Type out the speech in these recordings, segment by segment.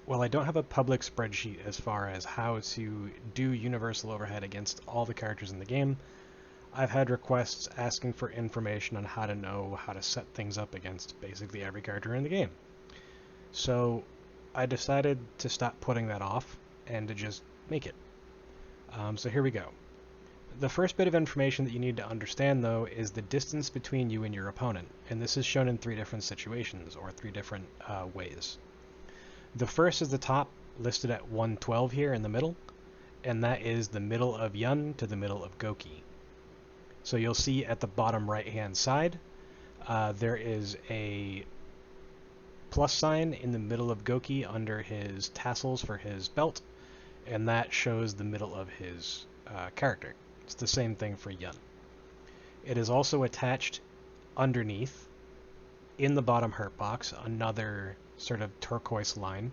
Well, I don't have a public spreadsheet as far as how to do universal overhead against all the characters in the game. I've had requests asking for information on how to know how to set things up against basically every character in the game. So I decided to stop putting that off and to just make it. So here we go. The first bit of information that you need to understand, though, is the distance between you and your opponent, and this is shown in three different situations, or three different ways. The first is the top, listed at 112 here in the middle, and that is the middle of Yun to the middle of Goki. So you'll see at the bottom right-hand side, there is a plus sign in the middle of Goki under his tassels for his belt, and that shows the middle of his character. It's the same thing for Yun. It is also attached underneath, in the bottom hurt box, another sort of turquoise line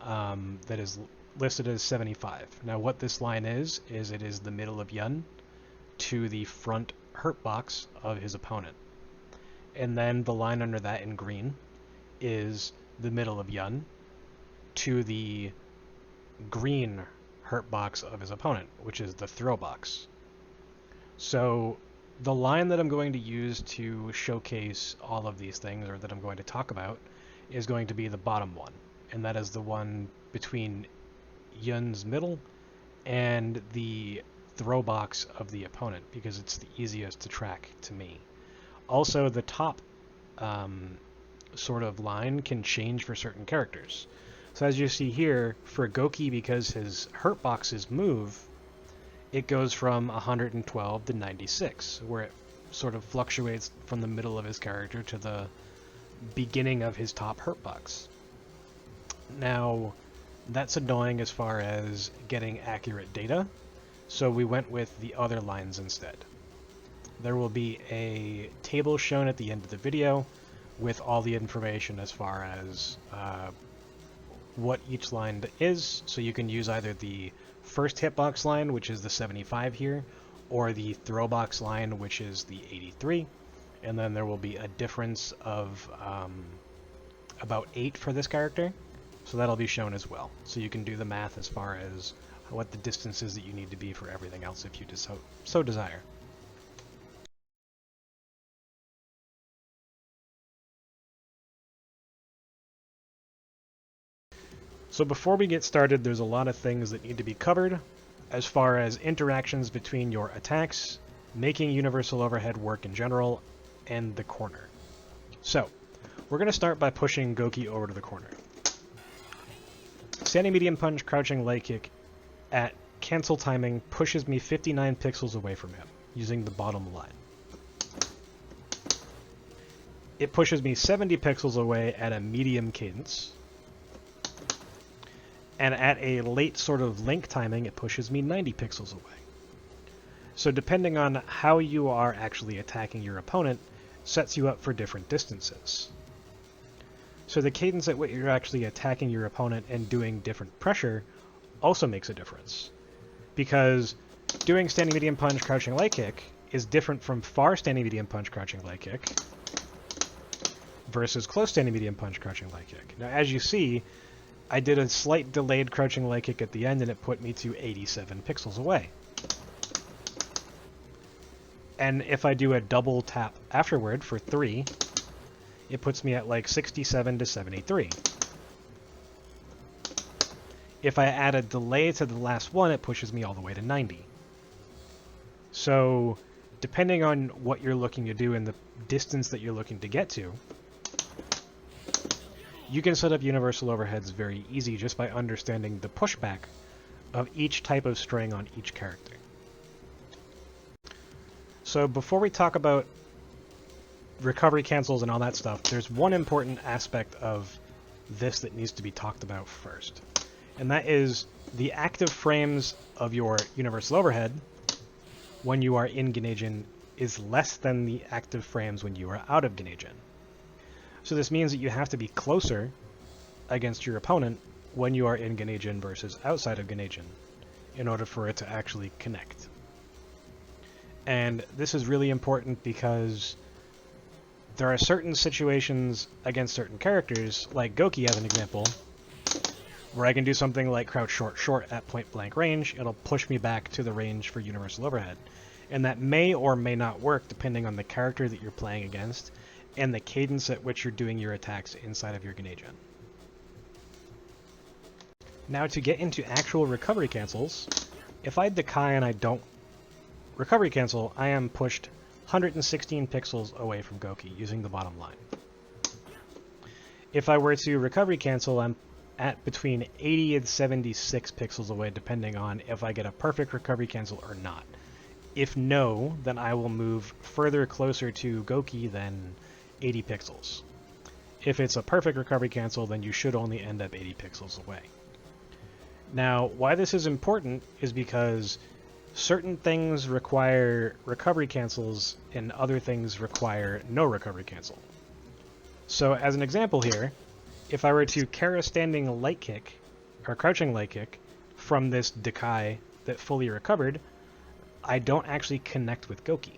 that is listed as 75. Now what this line is it is the middle of Yun to the front hurt box of his opponent. And then the line under that in green is the middle of Yun to the green hurt box of his opponent, which is the throw box. So the line that I'm going to use to showcase all of these things, or that I'm going to talk about, is going to be the bottom one, and that is the one between Yun's middle and the throw box of the opponent, because it's the easiest to track to me. Also, the top sort of line can change for certain characters. So as you see here, for Goki, because his hurt boxes move, it goes from 112 to 96, where it sort of fluctuates from the middle of his character to the beginning of his top hurt box. Now, that's annoying as far as getting accurate data, so we went with the other lines instead. There will be a table shown at the end of the video with all the information as far as what each line is, so you can use either the first hitbox line, which is the 75 here, or the throw box line, which is the 83, and then there will be a difference of about 8 for this character, so that'll be shown as well. So you can do the math as far as what the distance is that you need to be for everything else if you so desire. So before we get started, there's a lot of things that need to be covered as far as interactions between your attacks, making universal overhead work in general, and the corner. So, we're going to start by pushing Goki over to the corner. Standing medium punch, crouching leg kick at cancel timing pushes me 59 pixels away from him, using the bottom line. It pushes me 70 pixels away at a medium cadence, and at a late sort of link timing, it pushes me 90 pixels away. So depending on how you are actually attacking your opponent, sets you up for different distances. So the cadence at which you're actually attacking your opponent and doing different pressure also makes a difference. Because doing standing medium punch, crouching leg kick is different from far standing medium punch, crouching leg kick versus close standing medium punch, crouching leg kick. Now as you see, I did a slight delayed crouching leg kick at the end and it put me to 87 pixels away. And if I do a double tap afterward for 3, it puts me at like 67 to 73. If I add a delay to the last one, it pushes me all the way to 90. So, depending on what you're looking to do and the distance that you're looking to get to, you can set up universal overheads very easy just by understanding the pushback of each type of string on each character. So before we talk about recovery cancels and all that stuff, there's one important aspect of this that needs to be talked about first. And that is the active frames of your universal overhead when you are in Geneigen is less than the active frames when you are out of Geneigen. So this means that you have to be closer against your opponent when you are in Geneigen versus outside of Geneigen in order for it to actually connect. And this is really important because there are certain situations against certain characters, like Goki as an example, where I can do something like crouch short short at point blank range. It'll push me back to the range for universal overhead. And that may or may not work depending on the character that you're playing against and the cadence at which you're doing your attacks inside of your Gneijin. Now to get into actual recovery cancels, if I Dekai and I don't recovery cancel, I am pushed 116 pixels away from Goki using the bottom line. If I were to recovery cancel, I'm at between 80 and 76 pixels away depending on if I get a perfect recovery cancel or not. If no, then I will move further closer to Goki than 80 pixels. If it's a perfect recovery cancel, then you should only end up 80 pixels away. Now, why this is important is because certain things require recovery cancels and other things require no recovery cancel. So as an example here, if I were to Kara standing light kick, or crouching light kick, from this Dekai that fully recovered, I don't actually connect with Goki.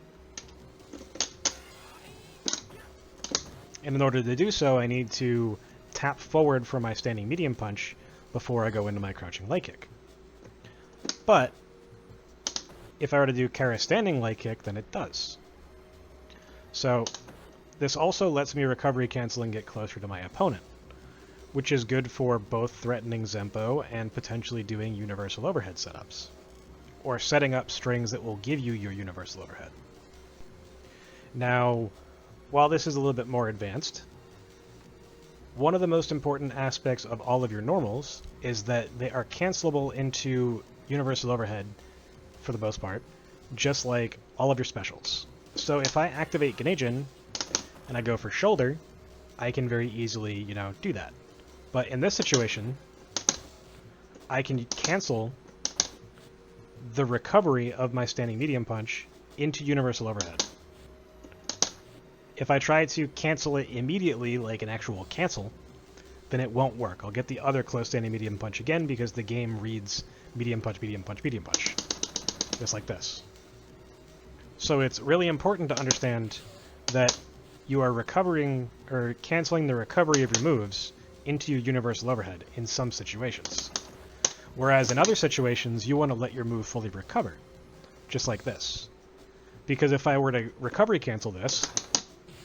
And in order to do so, I need to tap forward for my standing medium punch before I go into my crouching light kick. But if I were to do Kara standing light kick, then it does. So this also lets me recovery cancel and get closer to my opponent, which is good for both threatening Zempo and potentially doing universal overhead setups, or setting up strings that will give you your universal overhead. Now, while this is a little bit more advanced, one of the most important aspects of all of your normals is that they are cancelable into universal overhead for the most part, just like all of your specials. So if I activate Gneijin and I go for shoulder, I can very easily, do that. But in this situation, I can cancel the recovery of my standing medium punch into universal overhead. If I try to cancel it immediately, like an actual cancel, then it won't work. I'll get the other close standing medium punch again because the game reads medium punch, medium punch, medium punch. Just like this. So it's really important to understand that you are recovering or canceling the recovery of your moves into your universal overhead in some situations. Whereas in other situations, you want to let your move fully recover, just like this. Because if I were to recovery cancel this,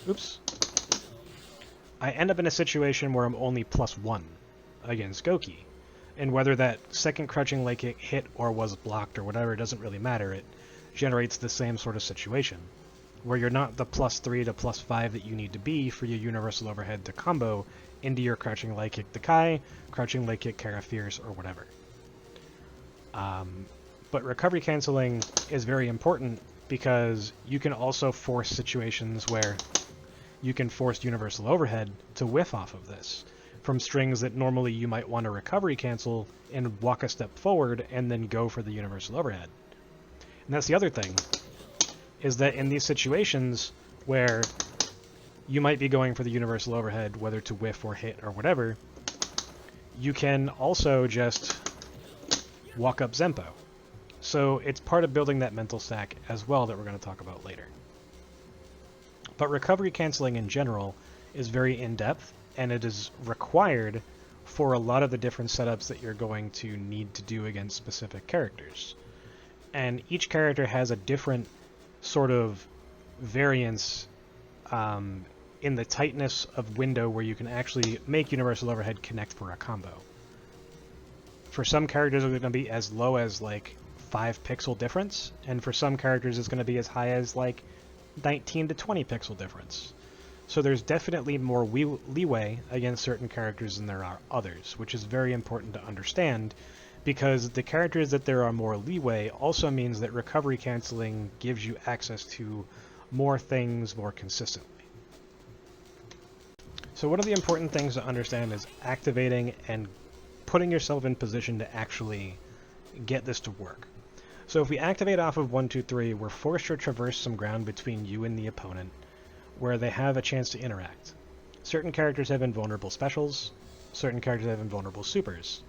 oops, I end up in a situation where I'm only +1 against Goki. And whether that second crouching light kick hit or was blocked or whatever, it doesn't really matter. It generates the same sort of situation, where you're not the +3 to +5 that you need to be for your universal overhead to combo into your crouching light kick Dekai, crouching light kick Kara Fierce, or whatever. But recovery canceling is very important because you can also force situations where you can force universal overhead to whiff off of this from strings that normally you might want to recovery cancel and walk a step forward and then go for the universal overhead. And that's the other thing, is that in these situations where you might be going for the universal overhead, whether to whiff or hit or whatever, you can also just walk up Zempo. So it's part of building that mental stack as well that we're going to talk about later. But recovery canceling in general is very in-depth, and it is required for a lot of the different setups that you're going to need to do against specific characters. And each character has a different sort of variance in the tightness of window where you can actually make universal overhead connect for a combo. For some characters it's going to be as low as like 5 pixel difference, and for some characters it's going to be as high as like 19 to 20 pixel difference. So there's definitely more leeway against certain characters than there are others, which is very important to understand, because the characters that there are more leeway also means that recovery canceling gives you access to more things more consistently. So one of the important things to understand is activating and putting yourself in position to actually get this to work. So if we activate off of 1, 2, 3, we're forced to traverse some ground between you and the opponent where they have a chance to interact. Certain characters have invulnerable specials, certain characters have invulnerable supers.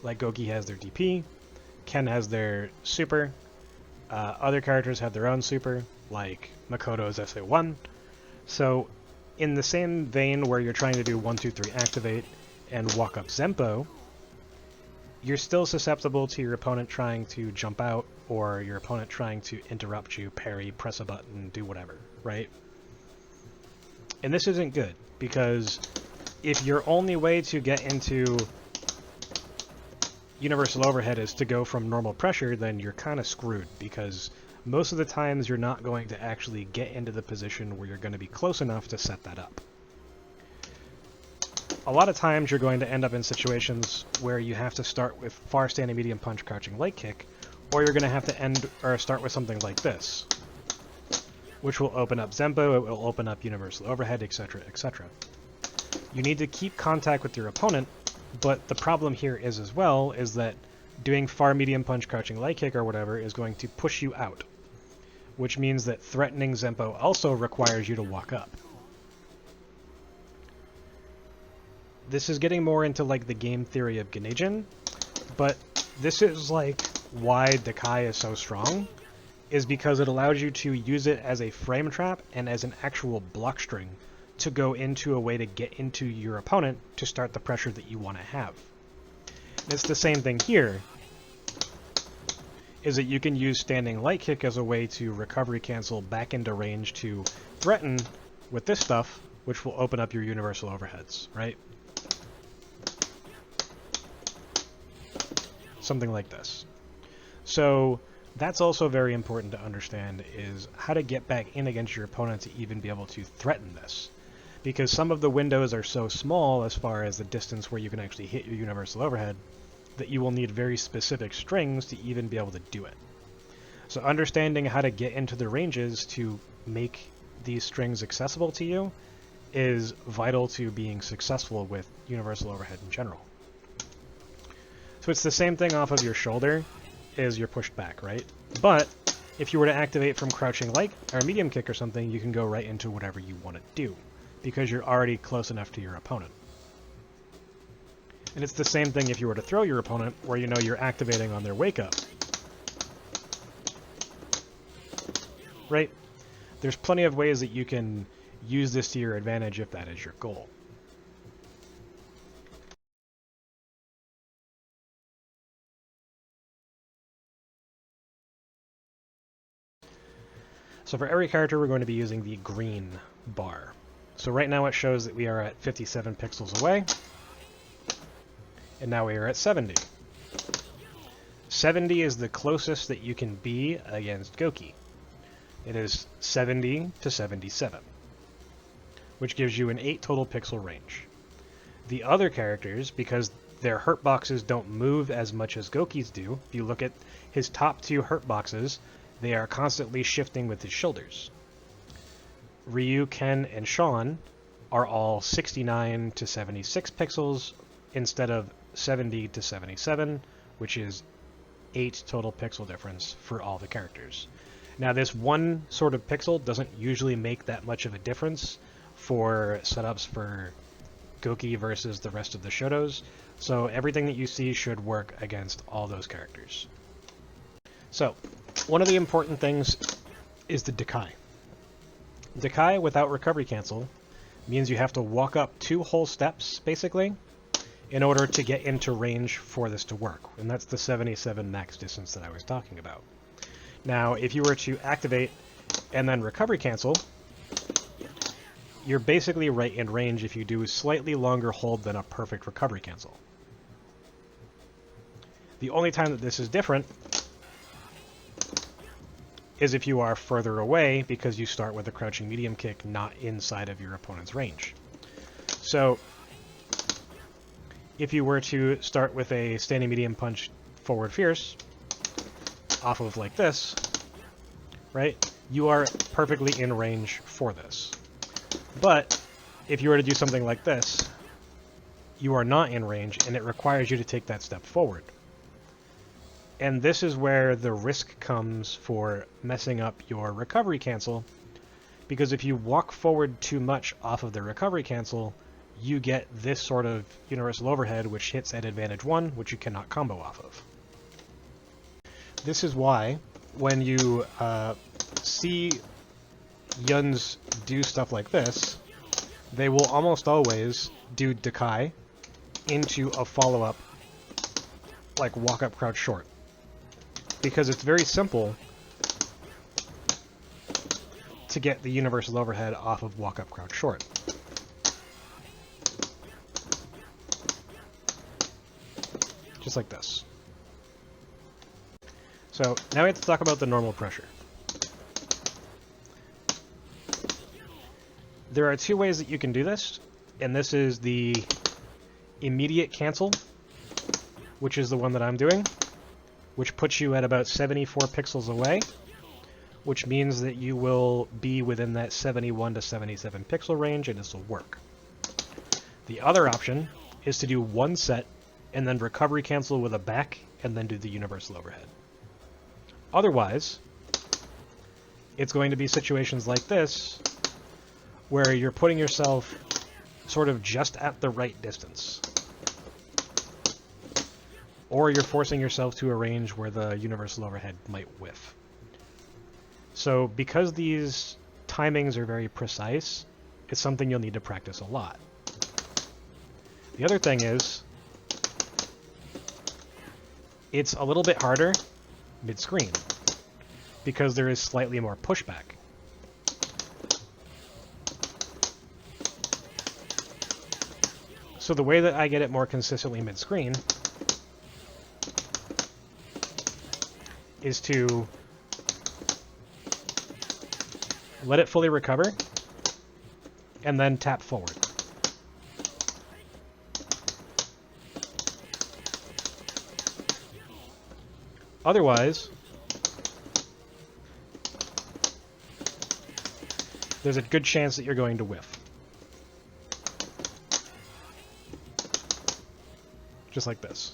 Like Goki has their DP, Ken has their super, other characters have their own super, like Makoto's SA1. So in the same vein where you're trying to do 1, 2, 3 activate and walk up Zempo, you're still susceptible to your opponent trying to jump out, or your opponent trying to interrupt you, parry, press a button, do whatever, right? And this isn't good, because if your only way to get into universal overhead is to go from normal pressure, then you're kind of screwed, because most of the times you're not going to actually get into the position where you're going to be close enough to set that up. A lot of times you're going to end up in situations where you have to start with far standing medium punch, crouching light kick, or you're going to have to start with something like this, which will open up Zempo, it will open up universal overhead, etc., etc. You need to keep contact with your opponent, but the problem here is as well is that doing far medium punch, crouching light kick, or whatever is going to push you out, which means that threatening Zempo also requires you to walk up. This is getting more into like the game theory of Genijin, but this is like why Dekai is so strong, is because it allows you to use it as a frame trap and as an actual block string to go into a way to get into your opponent to start the pressure that you want to have. And it's the same thing here, is that you can use standing light kick as a way to recovery cancel back into range to threaten with this stuff, which will open up your universal overheads, right? Something like this. So that's also very important to understand, is how to get back in against your opponent to even be able to threaten this. Because some of the windows are so small as far as the distance where you can actually hit your universal overhead that you will need very specific strings to even be able to do it. So understanding how to get into the ranges to make these strings accessible to you is vital to being successful with universal overhead in general. So it's the same thing off of your shoulder as you're pushed back, right? But if you were to activate from crouching light or medium kick or something, you can go right into whatever you want to do, because you're already close enough to your opponent. And it's the same thing if you were to throw your opponent, where you know you're activating on their wake up. Right? There's plenty of ways that you can use this to your advantage if that is your goal. So for every character, we're going to be using the green bar. So right now it shows that we are at 57 pixels away, and now we are at 70. 70 is the closest that you can be against Goki. It is 70 to 77, which gives you an 8 total pixel range. The other characters, because their hurt boxes don't move as much as Goki's do, if you look at his top 2 hurt boxes, they are constantly shifting with his shoulders. Ryu, Ken, and Sean are all 69 to 76 pixels instead of 70 to 77, which is 8 total pixel difference for all the characters. Now this one sort of pixel doesn't usually make that much of a difference for setups for Goki versus the rest of the Shotos, so everything that you see should work against all those characters. So, one of the important things is the Dekai. Dekai without recovery cancel means you have to walk up 2 whole steps, basically, in order to get into range for this to work, and that's the 77 max distance that I was talking about. Now, if you were to activate and then recovery cancel, you're basically right in range if you do a slightly longer hold than a perfect recovery cancel. The only time that this is different is if you are further away, because you start with a crouching medium kick not inside of your opponent's range. So if you were to start with a standing medium punch forward fierce off of like this, right, you are perfectly in range for this. But if you were to do something like this, you are not in range, and it requires you to take that step forward. And this is where the risk comes for messing up your recovery cancel, because if you walk forward too much off of the recovery cancel, you get this sort of universal overhead, which hits at advantage 1, which you cannot combo off of. This is why, when you see Yuns do stuff like this, they will almost always do Dekai into a follow-up like walk up, crouch short, because it's very simple to get the universal overhead off of walk up, crouch short. Just like this. So now we have to talk about the normal pressure. There are two ways that you can do this, and this is the immediate cancel, which is the one that I'm doing, which puts you at about 74 pixels away, which means that you will be within that 71 to 77 pixel range, and this will work. The other option is to do one set and then recovery cancel with a back and then do the universal overhead. Otherwise, it's going to be situations like this where you're putting yourself sort of just at the right distance, or you're forcing yourself to a range where the universal overhead might whiff. So because these timings are very precise, it's something you'll need to practice a lot. The other thing is, it's a little bit harder mid-screen because there is slightly more pushback. So the way that I get it more consistently mid-screen is to let it fully recover and then tap forward. Otherwise, there's a good chance that you're going to whiff. Just like this.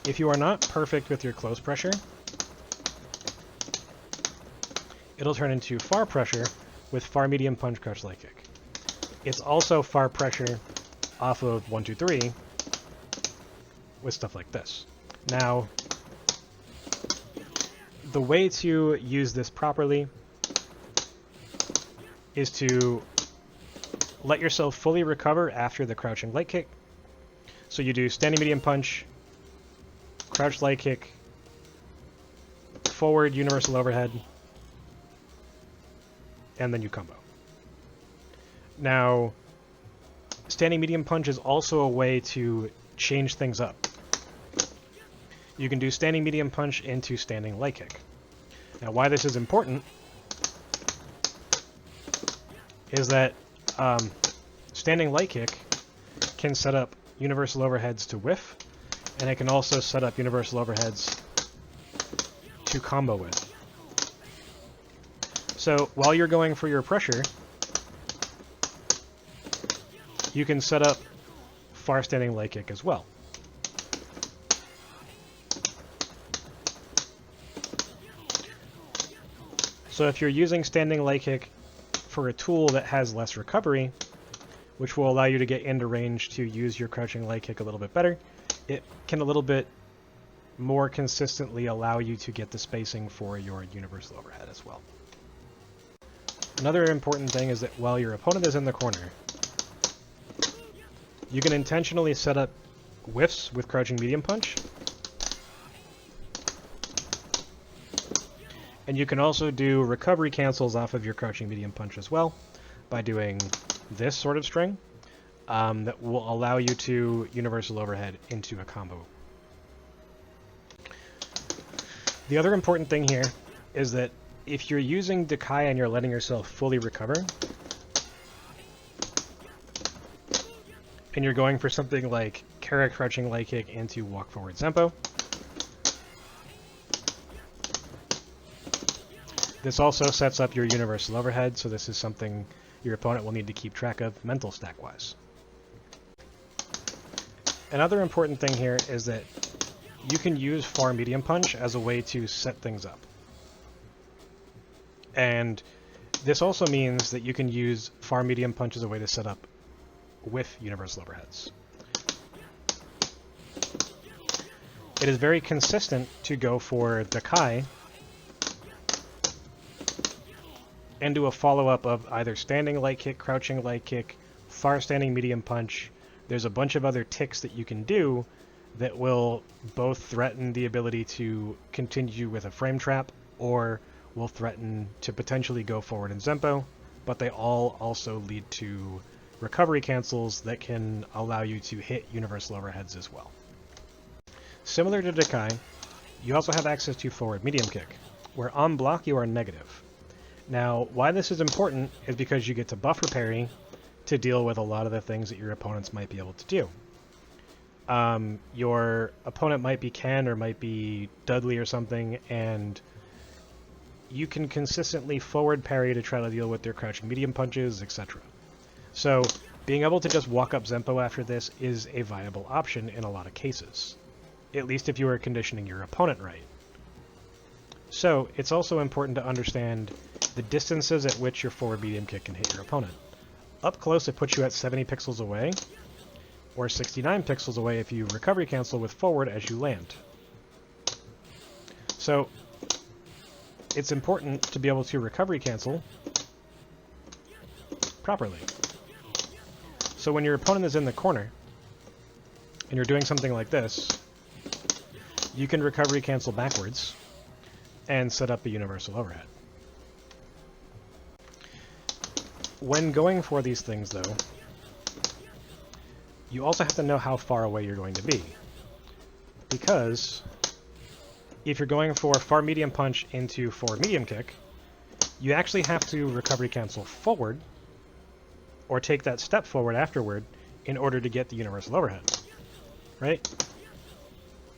If you are not perfect with your close pressure, it'll turn into far pressure with far medium punch crouch light kick. It's also far pressure off of 1, 2, 3 with stuff like this. Now, the way to use this properly is to let yourself fully recover after the crouching light kick. So you do standing medium punch, crouch light kick, forward universal overhead, and then you combo. Now, standing medium punch is also a way to change things up. You can do standing medium punch into standing light kick. Now, why this is important is that standing light kick can set up universal overheads to whiff, and it can also set up universal overheads to combo with. So while you're going for your pressure, you can set up far standing light kick as well. So if you're using standing light kick for a tool that has less recovery, which will allow you to get into range to use your crouching light kick a little bit better, it can a little bit more consistently allow you to get the spacing for your universal overhead as well. Another important thing is that while your opponent is in the corner, you can intentionally set up whiffs with crouching medium punch, and you can also do recovery cancels off of your crouching medium punch as well by doing this sort of string that will allow you to universal overhead into a combo. The other important thing here is that if you're using Dekai and you're letting yourself fully recover, and you're going for something like Kara crouching light kick into walk forward Senpo, this also sets up your universal overhead, so this is something your opponent will need to keep track of mental stack-wise. Another important thing here is that you can use far medium punch as a way to set things up. And this also means that you can use far medium punch as a way to set up with universal overheads. It is very consistent to go for Dekai and do a follow-up of either standing light kick, crouching light kick, far standing medium punch. There's a bunch of other ticks that you can do that will both threaten the ability to continue with a frame trap or will threaten to potentially go forward in Zempo, but they all also lead to recovery cancels that can allow you to hit universal overheads as well. Similar to Dekai, you also have access to forward medium kick, where on block you are negative. Now, why this is important is because you get to buffer parry to deal with a lot of the things that your opponents might be able to do. Your opponent might be Ken or might be Dudley or something, and you can consistently forward parry to try to deal with their crouching medium punches, etc. So, being able to just walk up Zempo after this is a viable option in a lot of cases, at least if you are conditioning your opponent right. So, it's also important to understand the distances at which your forward medium kick can hit your opponent. Up close, it puts you at 70 pixels away, or 69 pixels away if you recovery cancel with forward as you land. So, it's important to be able to recovery cancel properly. So when your opponent is in the corner, and you're doing something like this, you can recovery cancel backwards and set up a universal overhead. When going for these things, though, you also have to know how far away you're going to be. Because if you're going for far medium punch into forward medium kick, you actually have to recovery cancel forward, or take that step forward afterward, in order to get the universal overhead. Right?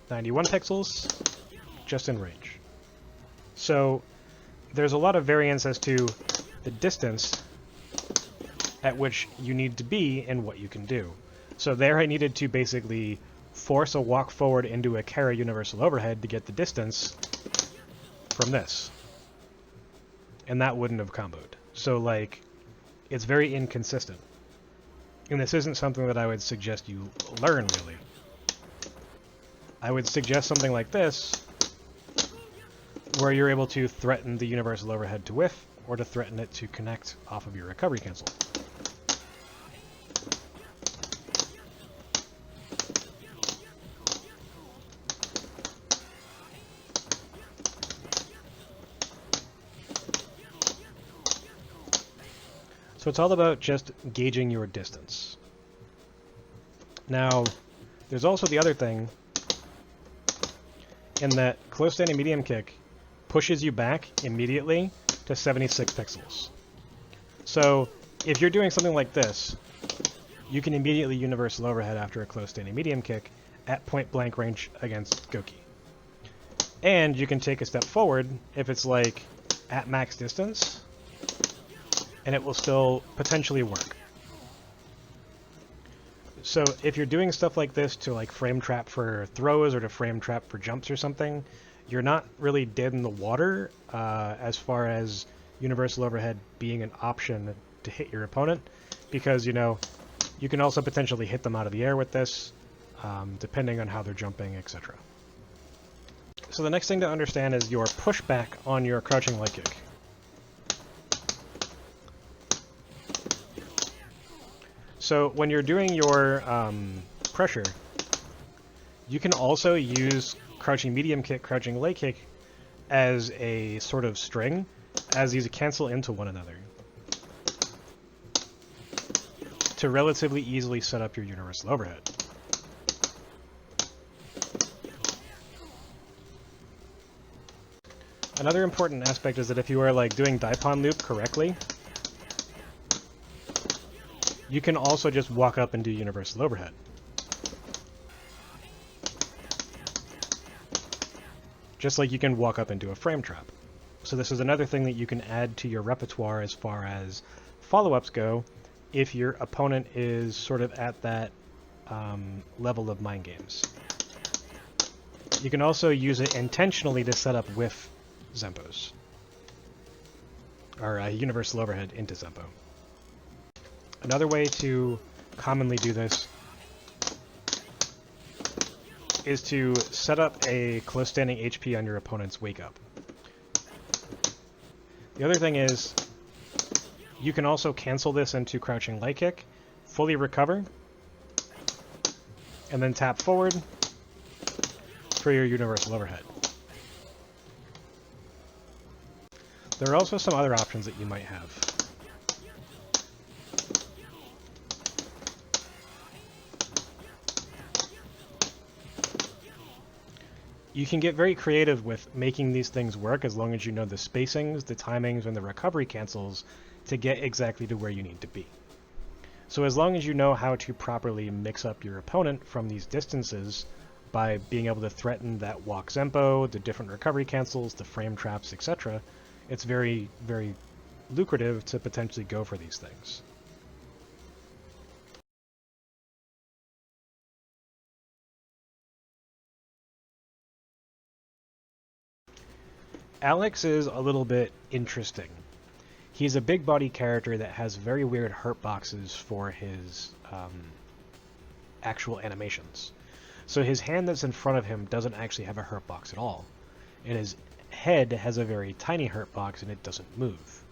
91 pixels, just in range. So there's a lot of variance as to the distance at which you need to be and what you can do. So there I needed to basically force a walk forward into a carry universal overhead to get the distance from this. And that wouldn't have comboed. So, like, it's very inconsistent. And this isn't something that I would suggest you learn, really. I would suggest something like this, where you're able to threaten the universal overhead to whiff, or to threaten it to connect off of your recovery cancel. So it's all about just gauging your distance. Now, there's also the other thing, in that close standing medium kick pushes you back immediately to 76 pixels. So if you're doing something like this, you can immediately universal overhead after a close standing medium kick at point blank range against Goki. And you can take a step forward if it's like at max distance, and it will still potentially work. So if you're doing stuff like this to like frame trap for throws or to frame trap for jumps or something, you're not really dead in the water as far as universal overhead being an option to hit your opponent, because, you know, you can also potentially hit them out of the air with this, depending on how they're jumping, etc. So the next thing to understand is your pushback on your crouching light kick. So when you're doing your pressure, you can also use crouching medium kick, crouching light kick as a sort of string, as these cancel into one another, to relatively easily set up your universal overhead. Another important aspect is that if you are like doing Daipon loop correctly, you can also just walk up and do universal overhead. Just like you can walk up and do a frame trap. So this is another thing that you can add to your repertoire as far as follow-ups go, if your opponent is sort of at that level of mind games. You can also use it intentionally to set up whiff Zempos, or universal overhead into Zempo. Another way to commonly do this is to set up a close standing HP on your opponent's wake up. The other thing is, You can also cancel this into crouching light kick, fully recover, and then tap forward for your universal overhead. There are also some other options that you might have. You can get very creative with making these things work as long as you know the spacings, the timings, and the recovery cancels to get exactly to where you need to be. So as long as you know how to properly mix up your opponent from these distances by being able to threaten that walk Zempo, the different recovery cancels, the frame traps, etc., it's very, very lucrative to potentially go for these things. Alex is a little bit interesting. He's a big body character that has very weird hurt boxes for his actual animations. So his hand that's in front of him doesn't actually have a hurt box at all. And his head has a very tiny hurt box and it doesn't move.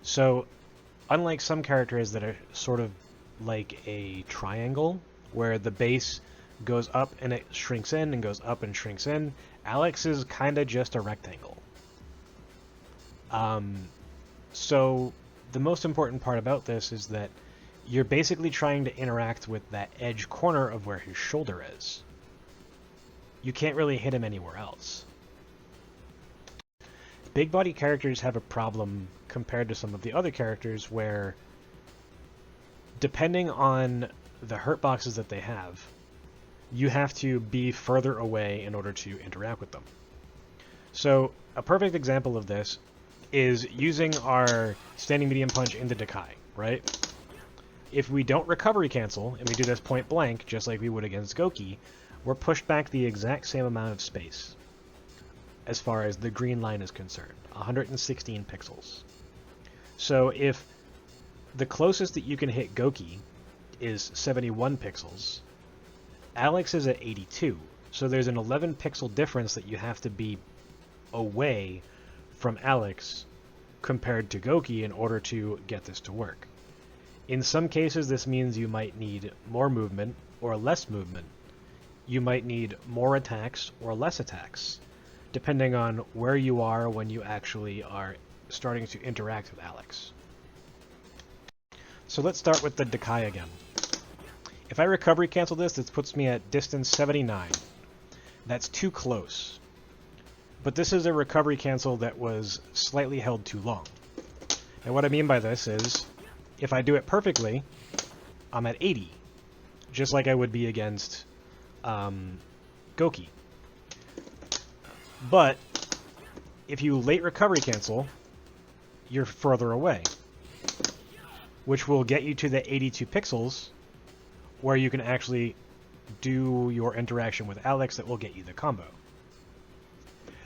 So unlike some characters that are sort of like a triangle, where the base goes up and it shrinks in and goes up and shrinks in, Alex is kind of just a rectangle. So the most important part about this is that you're basically trying to interact with that edge corner of where his shoulder is. You can't really hit him anywhere else. Big body characters have a problem compared to some of the other characters where, depending on the hurt boxes that they have, you have to be further away in order to interact with them. So a perfect example of this is using our standing medium punch into Dakai, right? If we don't recovery cancel, and we do this point blank, just like we would against Goki, we're pushed back the exact same amount of space as far as the green line is concerned, 116 pixels. So if the closest that you can hit Goki is 71 pixels, Alex is at 82, so there's an 11 pixel difference that you have to be away from Alex compared to Goki in order to get this to work. In some cases, this means you might need more movement or less movement. You might need more attacks or less attacks, depending on where you are when you actually are starting to interact with Alex. So let's start with the Dakai again. If I recovery cancel this puts me at distance 79. That's too close. But this is a recovery cancel that was slightly held too long. And what I mean by this is, if I do it perfectly, I'm at 80, just like I would be against Goki. But if you late recovery cancel, you're further away, which will get you to the 82 pixels, where you can actually do your interaction with Alex that will get you the combo.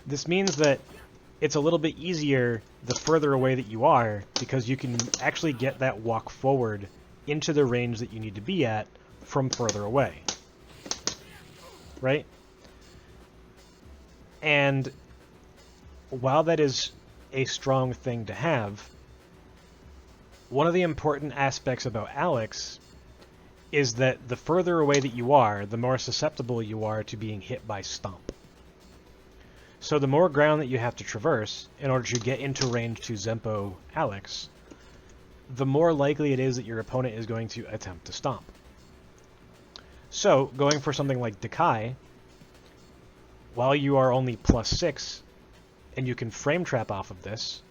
This means that it's a little bit easier the further away that you are, because you can actually get that walk forward into the range that you need to be at from further away. Right? And while that is a strong thing to have, one of the important aspects about Alex is that the further away that you are, the more susceptible you are to being hit by Stomp. So the more ground that you have to traverse in order to get into range to Zempo Alex, the more likely it is that your opponent is going to attempt to Stomp. So, going for something like Dakai, while you are only +6, and you can frame trap off of this,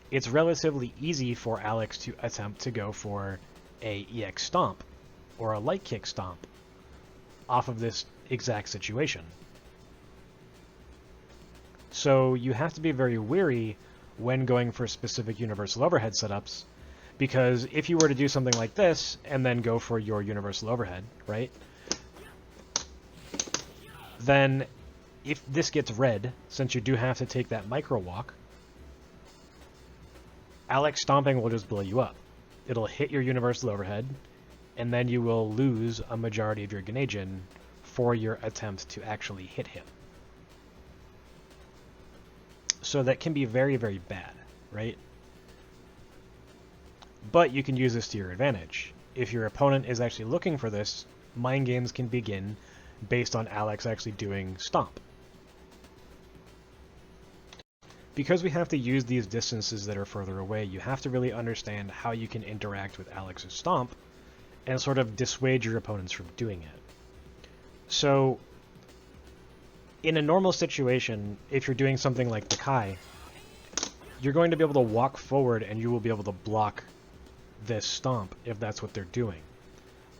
it's relatively easy for Alex to attempt to go for a EX Stomp, or a Light Kick Stomp, off of this exact situation. So you have to be very wary when going for specific universal overhead setups, because if you were to do something like this, and then go for your universal overhead, right? Then, if this gets red, since you do have to take that micro walk, Alex stomping will just blow you up. It'll hit your universal overhead, and then you will lose a majority of your Ganejin for your attempt to actually hit him. So that can be very, very bad, right? But you can use this to your advantage. If your opponent is actually looking for this, mind games can begin based on Alex actually doing stomp. Because we have to use these distances that are further away, you have to really understand how you can interact with Alex's stomp and sort of dissuade your opponents from doing it. So, in a normal situation, if you're doing something like Dakai, you're going to be able to walk forward and you will be able to block this stomp if that's what they're doing.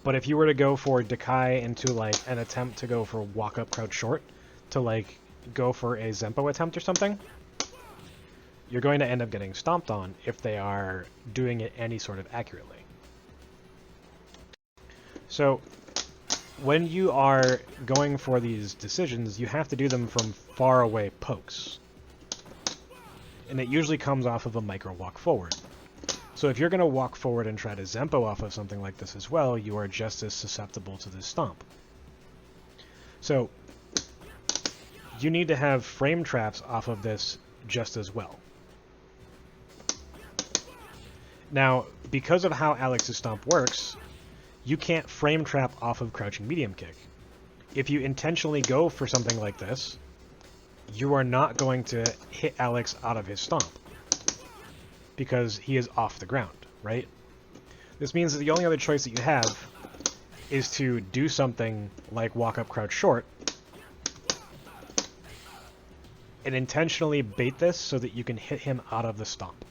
But if you were to go for Dakai into like an attempt to go for walk up crouch short to like go for a Zempo attempt or something, you're going to end up getting stomped on if they are doing it any sort of accurately. So when you are going for these decisions, you have to do them from far away pokes. And it usually comes off of a micro walk forward. So if you're going to walk forward and try to Zempo off of something like this as well, you are just as susceptible to this stomp. So you need to have frame traps off of this just as well. Now, because of how Alex's stomp works, you can't frame trap off of crouching medium kick. If you intentionally go for something like this, you are not going to hit Alex out of his stomp because he is off the ground, right? This means that the only other choice that you have is to do something like walk up crouch short and intentionally bait this so that you can hit him out of the stomp.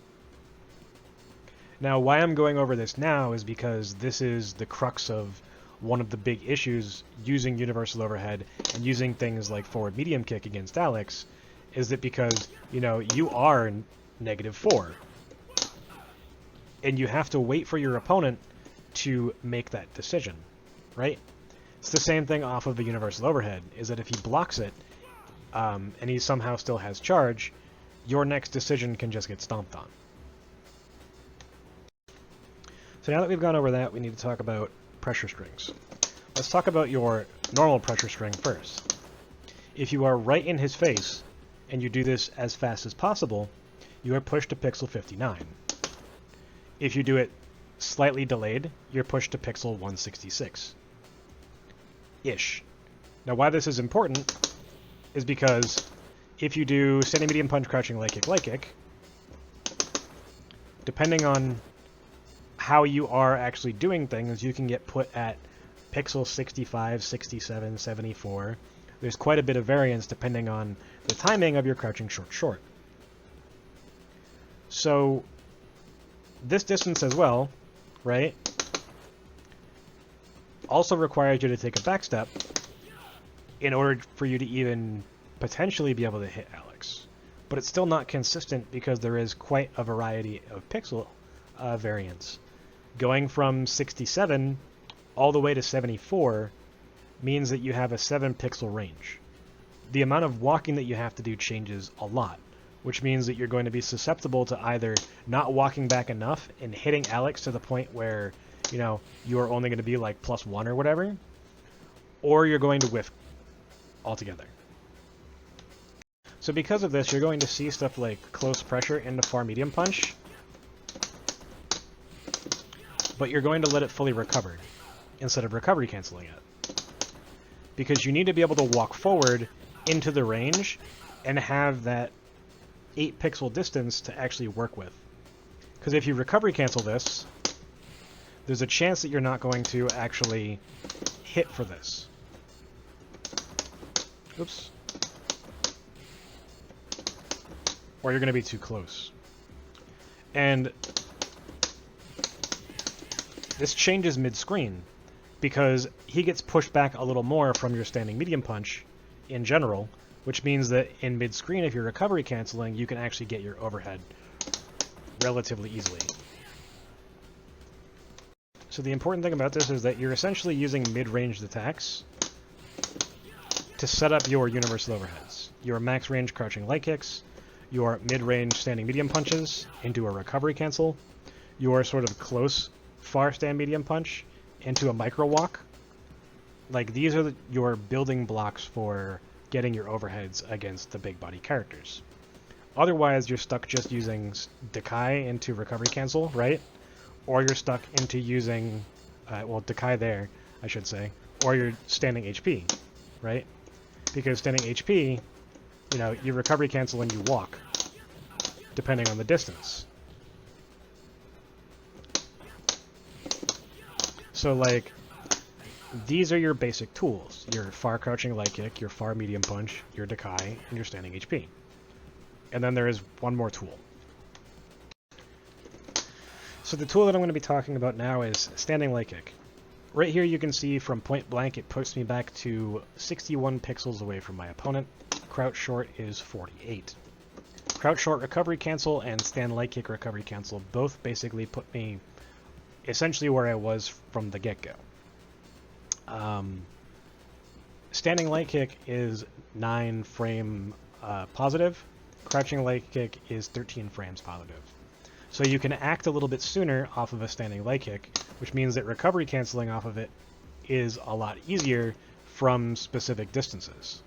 Now, why I'm going over this now is because this is the crux of one of the big issues using universal overhead and using things like forward medium kick against Alex, is that because, you know, you are -4, and you have to wait for your opponent to make that decision, right? It's the same thing off of the universal overhead, is that if he blocks it, and he somehow still has charge, your next decision can just get stomped on. So now that we've gone over that, we need to talk about pressure strings. Let's talk about your normal pressure string first. If you are right in his face, and you do this as fast as possible, you are pushed to pixel 59. If you do it slightly delayed, you're pushed to pixel 166-ish. Now why this is important is because if you do standing medium punch, crouching light kick, depending on how you are actually doing things, you can get put at pixel 65, 67, 74. There's quite a bit of variance depending on the timing of your crouching short. So this distance as well, right, also requires you to take a back step in order for you to even potentially be able to hit Alex. But it's still not consistent because there is quite a variety of pixel variance. Going from 67 all the way to 74 means that you have a 7 pixel range. The amount of walking that you have to do changes a lot, which means that you're going to be susceptible to either not walking back enough and hitting Alex to the point where, you know, you are only going to be like +1 or whatever, or you're going to whiff altogether. So because of this, you're going to see stuff like close pressure into far medium punch, but you're going to let it fully recover instead of recovery canceling it. Because you need to be able to walk forward into the range and have that 8 pixel distance to actually work with. Because if you recovery cancel this, there's a chance that you're not going to actually hit for this. Oops. Or you're going to be too close. And this changes mid-screen, because he gets pushed back a little more from your standing medium punch in general, which means that in mid-screen, if you're recovery canceling, you can actually get your overhead relatively easily. So the important thing about this is that you're essentially using mid-ranged attacks to set up your universal overheads. Your max range crouching light kicks, your mid-range standing medium punches into a recovery cancel, your sort of close far stand medium punch into a micro walk. Like, these are your building blocks for getting your overheads against the big body characters. Otherwise, you're stuck just using Dakai into recovery cancel, right? or you're stuck into using, well, Dekai there, I should say, or you're standing HP, right? Because standing HP, you know, you recovery cancel and you walk, depending on the distance. So, like, these are your basic tools. Your far crouching light kick, your far medium punch, your Dekai, and your standing HP. And then there is one more tool. So the tool that I'm going to be talking about now is standing light kick. Right here you can see from point blank it puts me back to 61 pixels away from my opponent. Crouch short is 48. Crouch short recovery cancel and stand light kick recovery cancel both basically put me essentially where I was from the get-go. Standing light kick is 9 frame positive. Crouching light kick is 13 frames positive. So you can act a little bit sooner off of a standing light kick, which means that recovery canceling off of it is a lot easier from specific distances.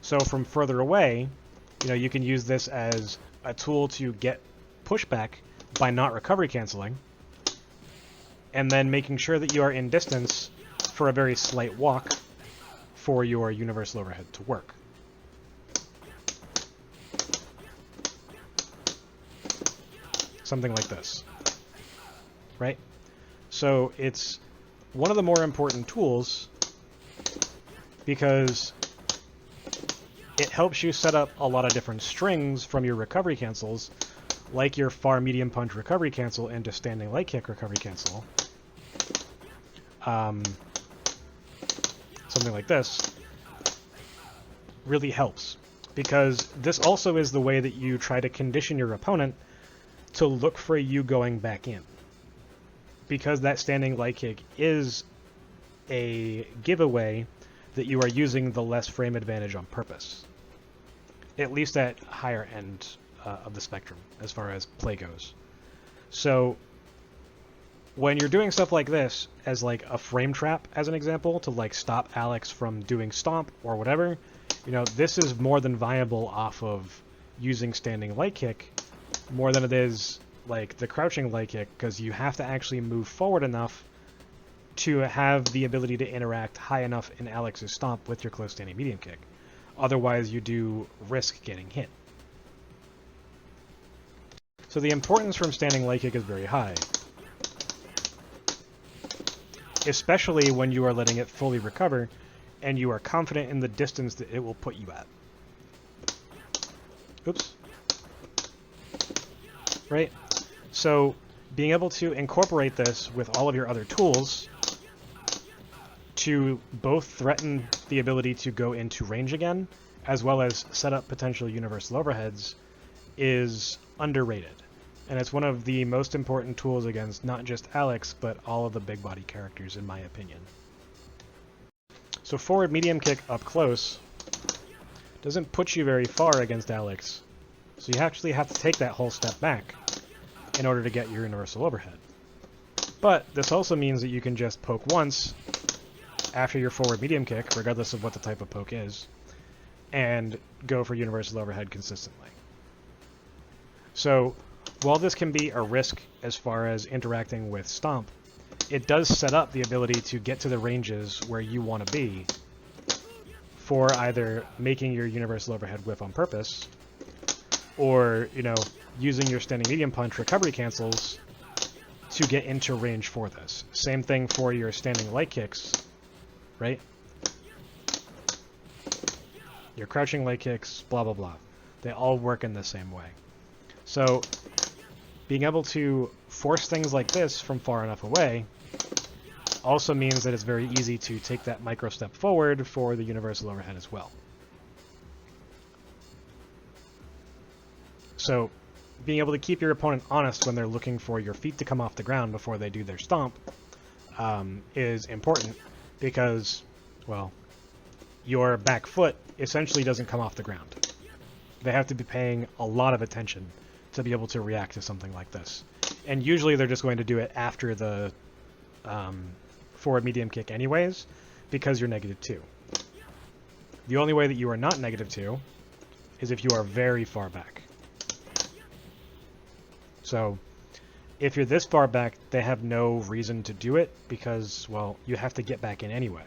So from further away, you know, you can use this as a tool to get pushback by not recovery canceling, and then making sure that you are in distance for a very slight walk for your universal overhead to work. Something like this, right? So it's one of the more important tools because it helps you set up a lot of different strings from your recovery cancels, like your far medium punch recovery cancel into standing light kick recovery cancel. Something like this really helps because this also is the way that you try to condition your opponent to look for you going back in. Because that standing light kick is a giveaway that you are using the less frame advantage on purpose. At least at higher end of the spectrum, as far as play goes. So, when you're doing stuff like this, as like a frame trap, as an example, to like stop Alex from doing stomp or whatever, you know, this is more than viable off of using standing light kick, more than it is like the crouching light kick, because you have to actually move forward enough to have the ability to interact high enough in Alex's stomp with your close standing medium kick. Otherwise, you do risk getting hit. So the importance from standing light kick is very high, especially when you are letting it fully recover and you are confident in the distance that it will put you at. Oops. Right? So being able to incorporate this with all of your other tools to both threaten the ability to go into range again, as well as set up potential universal overheads, is underrated. And it's one of the most important tools against not just Alex, but all of the big body characters, in my opinion. So forward medium kick up close doesn't put you very far against Alex. So you actually have to take that whole step back in order to get your universal overhead. But this also means that you can just poke once after your forward medium kick, regardless of what the type of poke is, and go for universal overhead consistently. So while this can be a risk as far as interacting with stomp, it does set up the ability to get to the ranges where you want to be for either making your universal overhead whiff on purpose, or, you know, using your standing medium punch recovery cancels to get into range for this. Same thing for your standing light kicks, right? Your crouching light kicks, blah, blah, blah. They all work in the same way. So being able to force things like this from far enough away also means that it's very easy to take that micro step forward for the universal overhead as well. So being able to keep your opponent honest when they're looking for your feet to come off the ground before they do their stomp is important because, well, your back foot essentially doesn't come off the ground. They have to be paying a lot of attention to be able to react to something like this. And usually they're just going to do it after the forward medium kick anyways, because you're -2. The only way that you are not -2 is if you are very far back. So if you're this far back, they have no reason to do it because, well, you have to get back in anyway.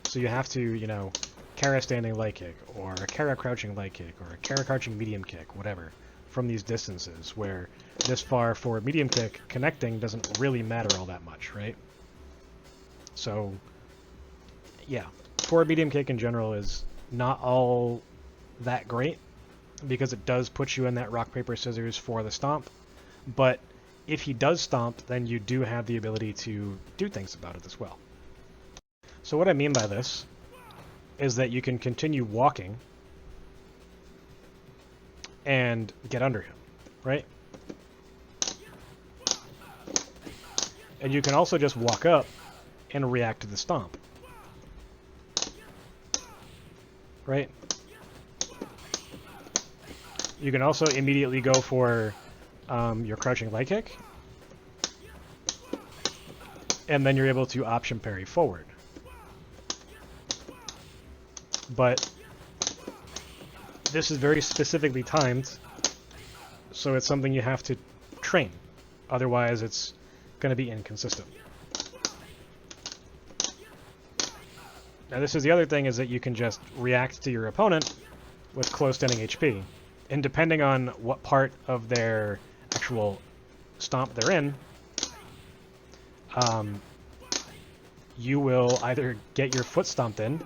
So you have to, you know, Kara standing light kick, or a Kara crouching light kick, or a Kara crouching medium kick, whatever, from these distances, where this far forward medium kick connecting doesn't really matter all that much, right? So, yeah, forward medium kick in general is not all that great, because it does put you in that rock, paper, scissors for the stomp, but if he does stomp, then you do have the ability to do things about it as well. So what I mean by this is that you can continue walking and get under him, right? And you can also just walk up and react to the stomp, right? You can also immediately go for your crouching light kick, and then you're able to option parry forward. But this is very specifically timed, so it's something you have to train. Otherwise, it's going to be inconsistent. Now, this is the other thing, is that you can just react to your opponent with close standing HP. And depending on what part of their actual stomp they're in, you will either get your foot stomped in,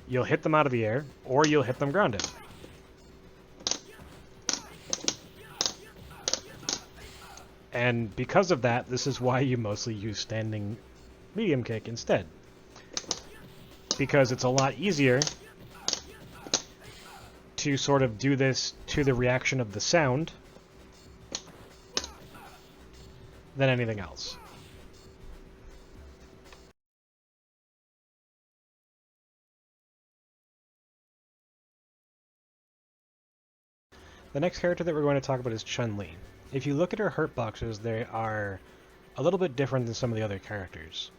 you'll hit them out of the air, or you'll hit them grounded. And because of that, this is why you mostly use standing medium kick instead. Because it's a lot easier to sort of do this to the reaction of the sound than anything else. The next character that we're going to talk about is Chun-Li. If you look at her hurt boxes, they are a little bit different than some of the other characters.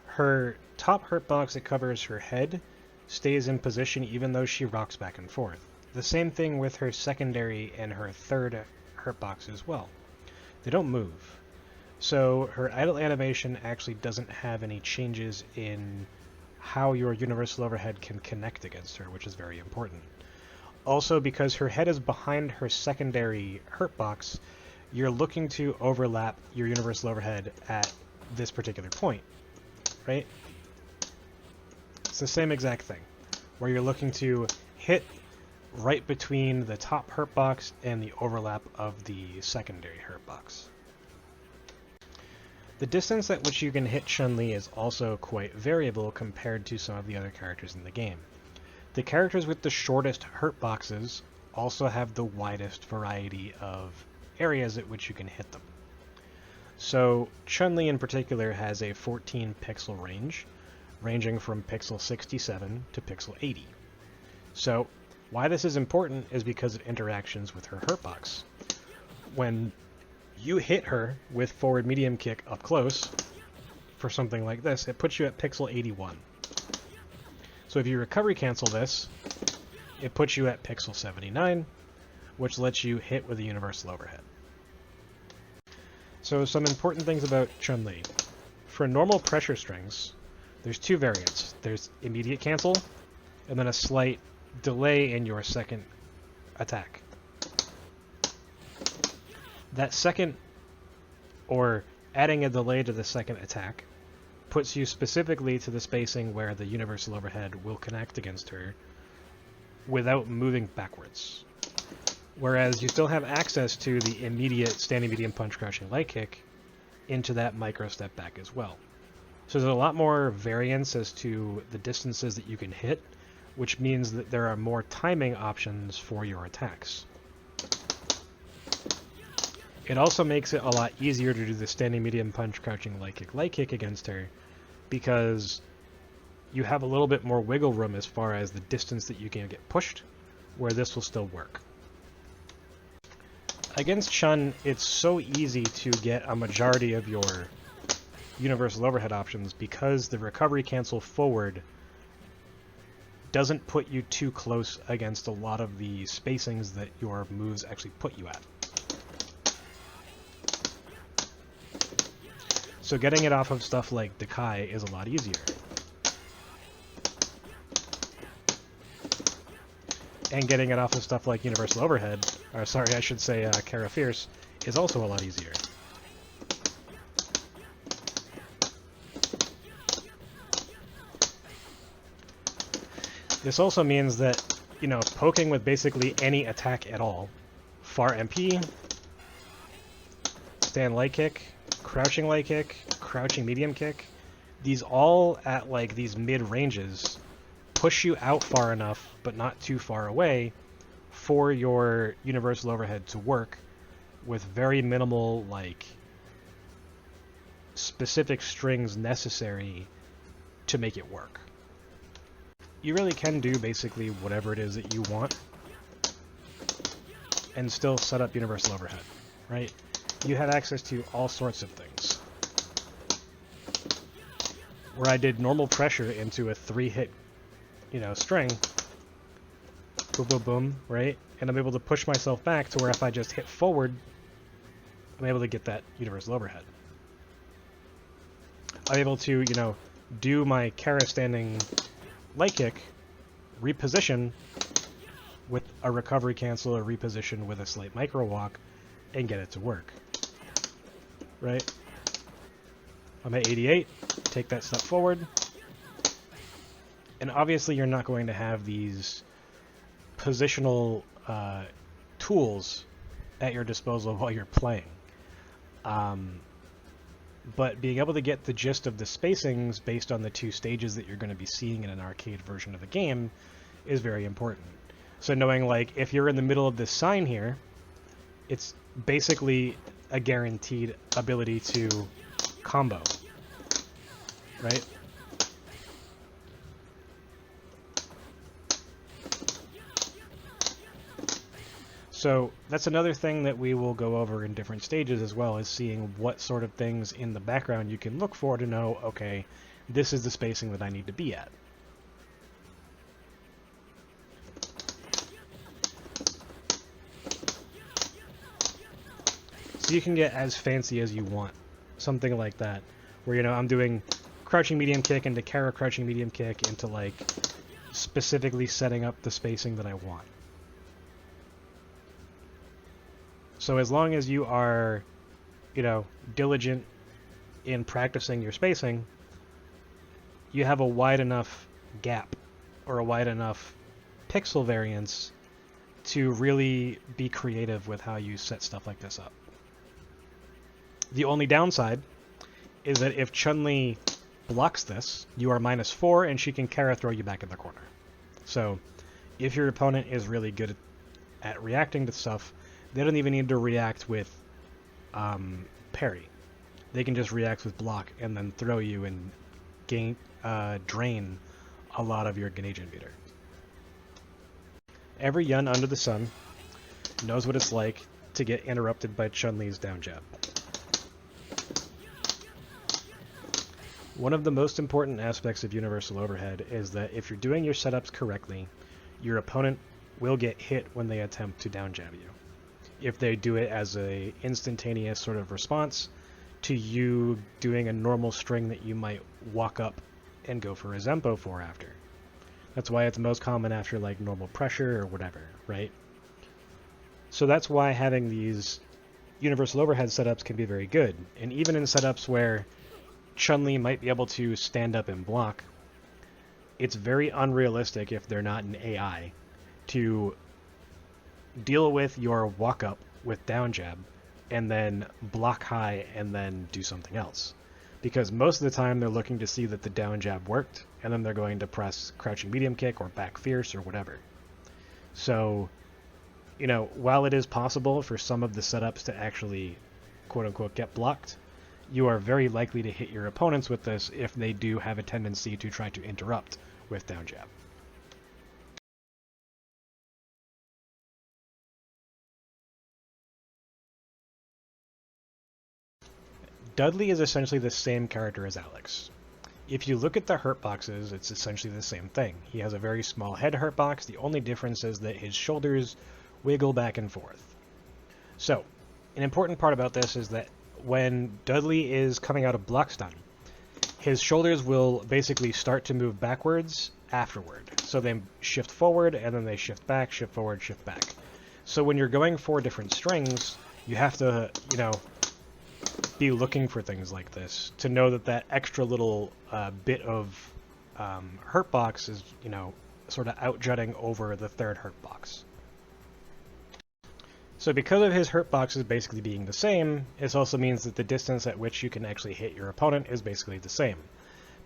Her top hurt box that covers her head stays in position even though she rocks back and forth. The same thing with her secondary and her third hurt box as well. They don't move. So her idle animation actually doesn't have any changes in how your universal overhead can connect against her, which is very important. Also, because her head is behind her secondary hurt box, you're looking to overlap your universal overhead at this particular point, right? It's the same exact thing, where you're looking to hit right between the top hurt box and the overlap of the secondary hurt box. The distance at which you can hit Chun-Li is also quite variable compared to some of the other characters in the game. The characters with the shortest hurt boxes also have the widest variety of areas at which you can hit them. So Chun-Li in particular has a 14 pixel range, ranging from pixel 67 to pixel 80. So why this is important is because of interactions with her hurt box. When you hit her with forward medium kick up close for something like this, it puts you at pixel 81. So if you recovery cancel this, it puts you at pixel 79, which lets you hit with a universal overhead. So some important things about Chun-Li. For normal pressure strings, there's two variants. There's immediate cancel, and then a slight delay in your second attack. That second, or adding a delay to the second attack, puts you specifically to the spacing where the universal overhead will connect against her without moving backwards. Whereas you still have access to the immediate standing medium punch crouching light kick into that micro step back as well. So there's a lot more variance as to the distances that you can hit, which means that there are more timing options for your attacks. It also makes it a lot easier to do the standing medium punch crouching light kick against her, because you have a little bit more wiggle room as far as the distance that you can get pushed, where this will still work. Against Chun, it's so easy to get a majority of your universal overhead options because the recovery cancel forward doesn't put you too close against a lot of the spacings that your moves actually put you at. So getting it off of stuff like Decay is a lot easier. And getting it off of stuff like Universal Overhead, or sorry, I should say Kara Fierce, is also a lot easier. This also means that, you know, poking with basically any attack at all, far MP, stand light kick, crouching medium kick, these all at like these mid ranges push you out far enough, but not too far away, for your Universal Overhead to work with very minimal, like, specific strings necessary to make it work. You really can do basically whatever it is that you want and still set up Universal Overhead, right? You have access to all sorts of things. Where I did normal pressure into a 3-hit, you know, string, boom, boom, boom, right? And I'm able to push myself back to where if I just hit forward, I'm able to get that Universal Overhead. I'm able to, you know, do my Kara standing light kick, reposition with a recovery cancel or reposition with a slight micro walk, and get it to work. Right? I'm at 88, take that step forward, and obviously you're not going to have these positional tools at your disposal while you're playing. But being able to get the gist of the spacings based on the 2 stages that you're going to be seeing in an arcade version of the game is very important. So knowing, like, if you're in the middle of this sign here, it's basically a guaranteed ability to combo, right? So that's another thing that we will go over in different stages as well, is seeing what sort of things in the background you can look for to know, okay, this is the spacing that I need to be at. So you can get as fancy as you want, something like that, where, you know, I'm doing crouching medium kick into Kara crouching medium kick into, like, specifically setting up the spacing that I want. So as long as you are, you know, diligent in practicing your spacing, you have a wide enough gap or a wide enough pixel variance to really be creative with how you set stuff like this up. The only downside is that if Chun-Li blocks this, you are -4 and she can Kara throw you back in the corner. So if your opponent is really good at reacting to stuff, they don't even need to react with parry. They can just react with block and then throw you and drain a lot of your Grenadian meter. Every Yun under the sun knows what it's like to get interrupted by Chun-Li's down jab. One of the most important aspects of Universal Overhead is that if you're doing your setups correctly, your opponent will get hit when they attempt to down jab you. If they do it as a instantaneous sort of response to you doing a normal string that you might walk up and go for a Zempo for after. That's why it's most common after, like, normal pressure or whatever, right? So that's why having these Universal Overhead setups can be very good. And even in setups where Chun-Li might be able to stand up and block, it's very unrealistic if they're not an AI to deal with your walk-up with down jab and then block high and then do something else. Because most of the time they're looking to see that the down jab worked, and then they're going to press crouching medium kick or back fierce or whatever. So, you know, while it is possible for some of the setups to actually quote-unquote get blocked, you are very likely to hit your opponents with this if they do have a tendency to try to interrupt with down jab. Dudley is essentially the same character as Alex. If you look at the hurt boxes, it's essentially the same thing. He has a very small head hurt box. The only difference is that his shoulders wiggle back and forth. So, an important part about this is that when Dudley is coming out of block stun, his shoulders will basically start to move backwards afterward. So they shift forward, and then they shift back, shift forward, shift back. So when you're going for different strings, you have to, be looking for things like this to know that that extra little bit of hurt box is, sort of outjutting over the third hurt box. So because of his hurt boxes basically being the same, this also means that the distance at which you can actually hit your opponent is basically the same.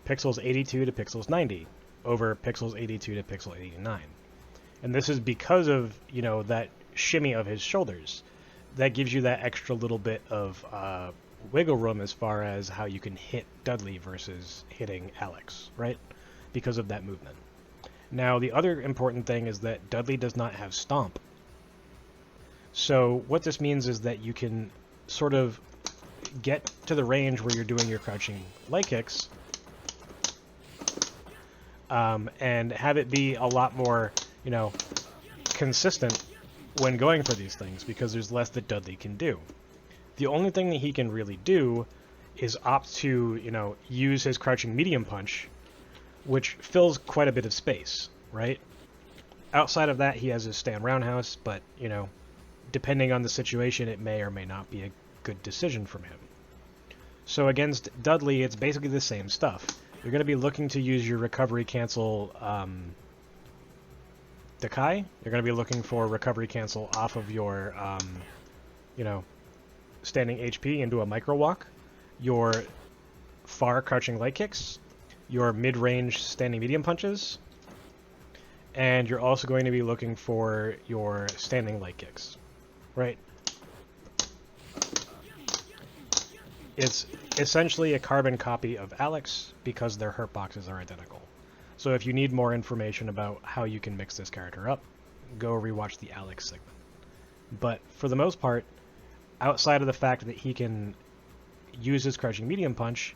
Pixels 82 to pixels 90 over pixels 82 to pixel 89. And this is because of, that shimmy of his shoulders. That gives you that extra little bit of wiggle room as far as how you can hit Dudley versus hitting Alex, right? Because of that movement. Now, the other important thing is that Dudley does not have Stomp. So what this means is that you can sort of get to the range where you're doing your crouching light kicks and have it be a lot more, consistent when going for these things, because there's less that Dudley can do. The only thing that he can really do is opt to, use his crouching medium punch, which fills quite a bit of space, right? Outside of that, he has his stand roundhouse, but, depending on the situation, it may or may not be a good decision from him. So against Dudley, it's basically the same stuff. You're going to be looking to use your recovery cancel Dekai. You're going to be looking for recovery cancel off of your, standing HP into a micro walk, your far crouching light kicks, your mid-range standing medium punches, and you're also going to be looking for your standing light kicks, right? It's essentially a carbon copy of Alex because their hurt boxes are identical. So if you need more information about how you can mix this character up, go rewatch the Alex segment. But for the most part, outside of the fact that he can use his crouching medium punch,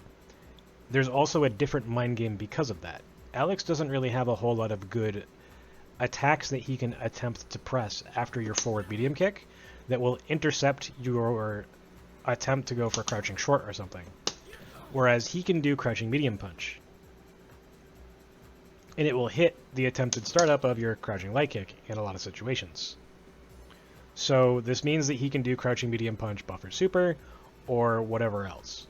there's also a different mind game because of that. Alex doesn't really have a whole lot of good attacks that he can attempt to press after your forward medium kick that will intercept your attempt to go for crouching short or something. Whereas he can do crouching medium punch, and it will hit the attempted startup of your crouching light kick in a lot of situations. So this means that he can do crouching medium punch, buffer super, or whatever else.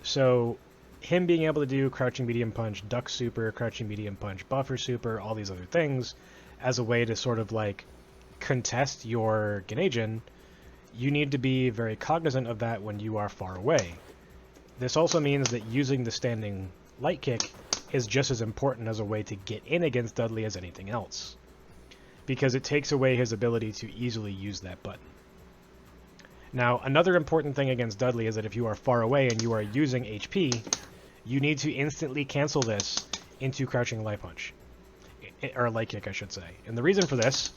So him being able to do crouching medium punch, duck super, crouching medium punch, buffer super, all these other things, as a way to sort of like contest your Genajin, you need to be very cognizant of that when you are far away. This also means that using the standing light kick is just as important as a way to get in against Dudley as anything else, because it takes away his ability to easily use that button. Now, another important thing against Dudley is that if you are far away and you are using HP, you need to instantly cancel this into crouching light punch. Or light kick, I should say. And the reason for this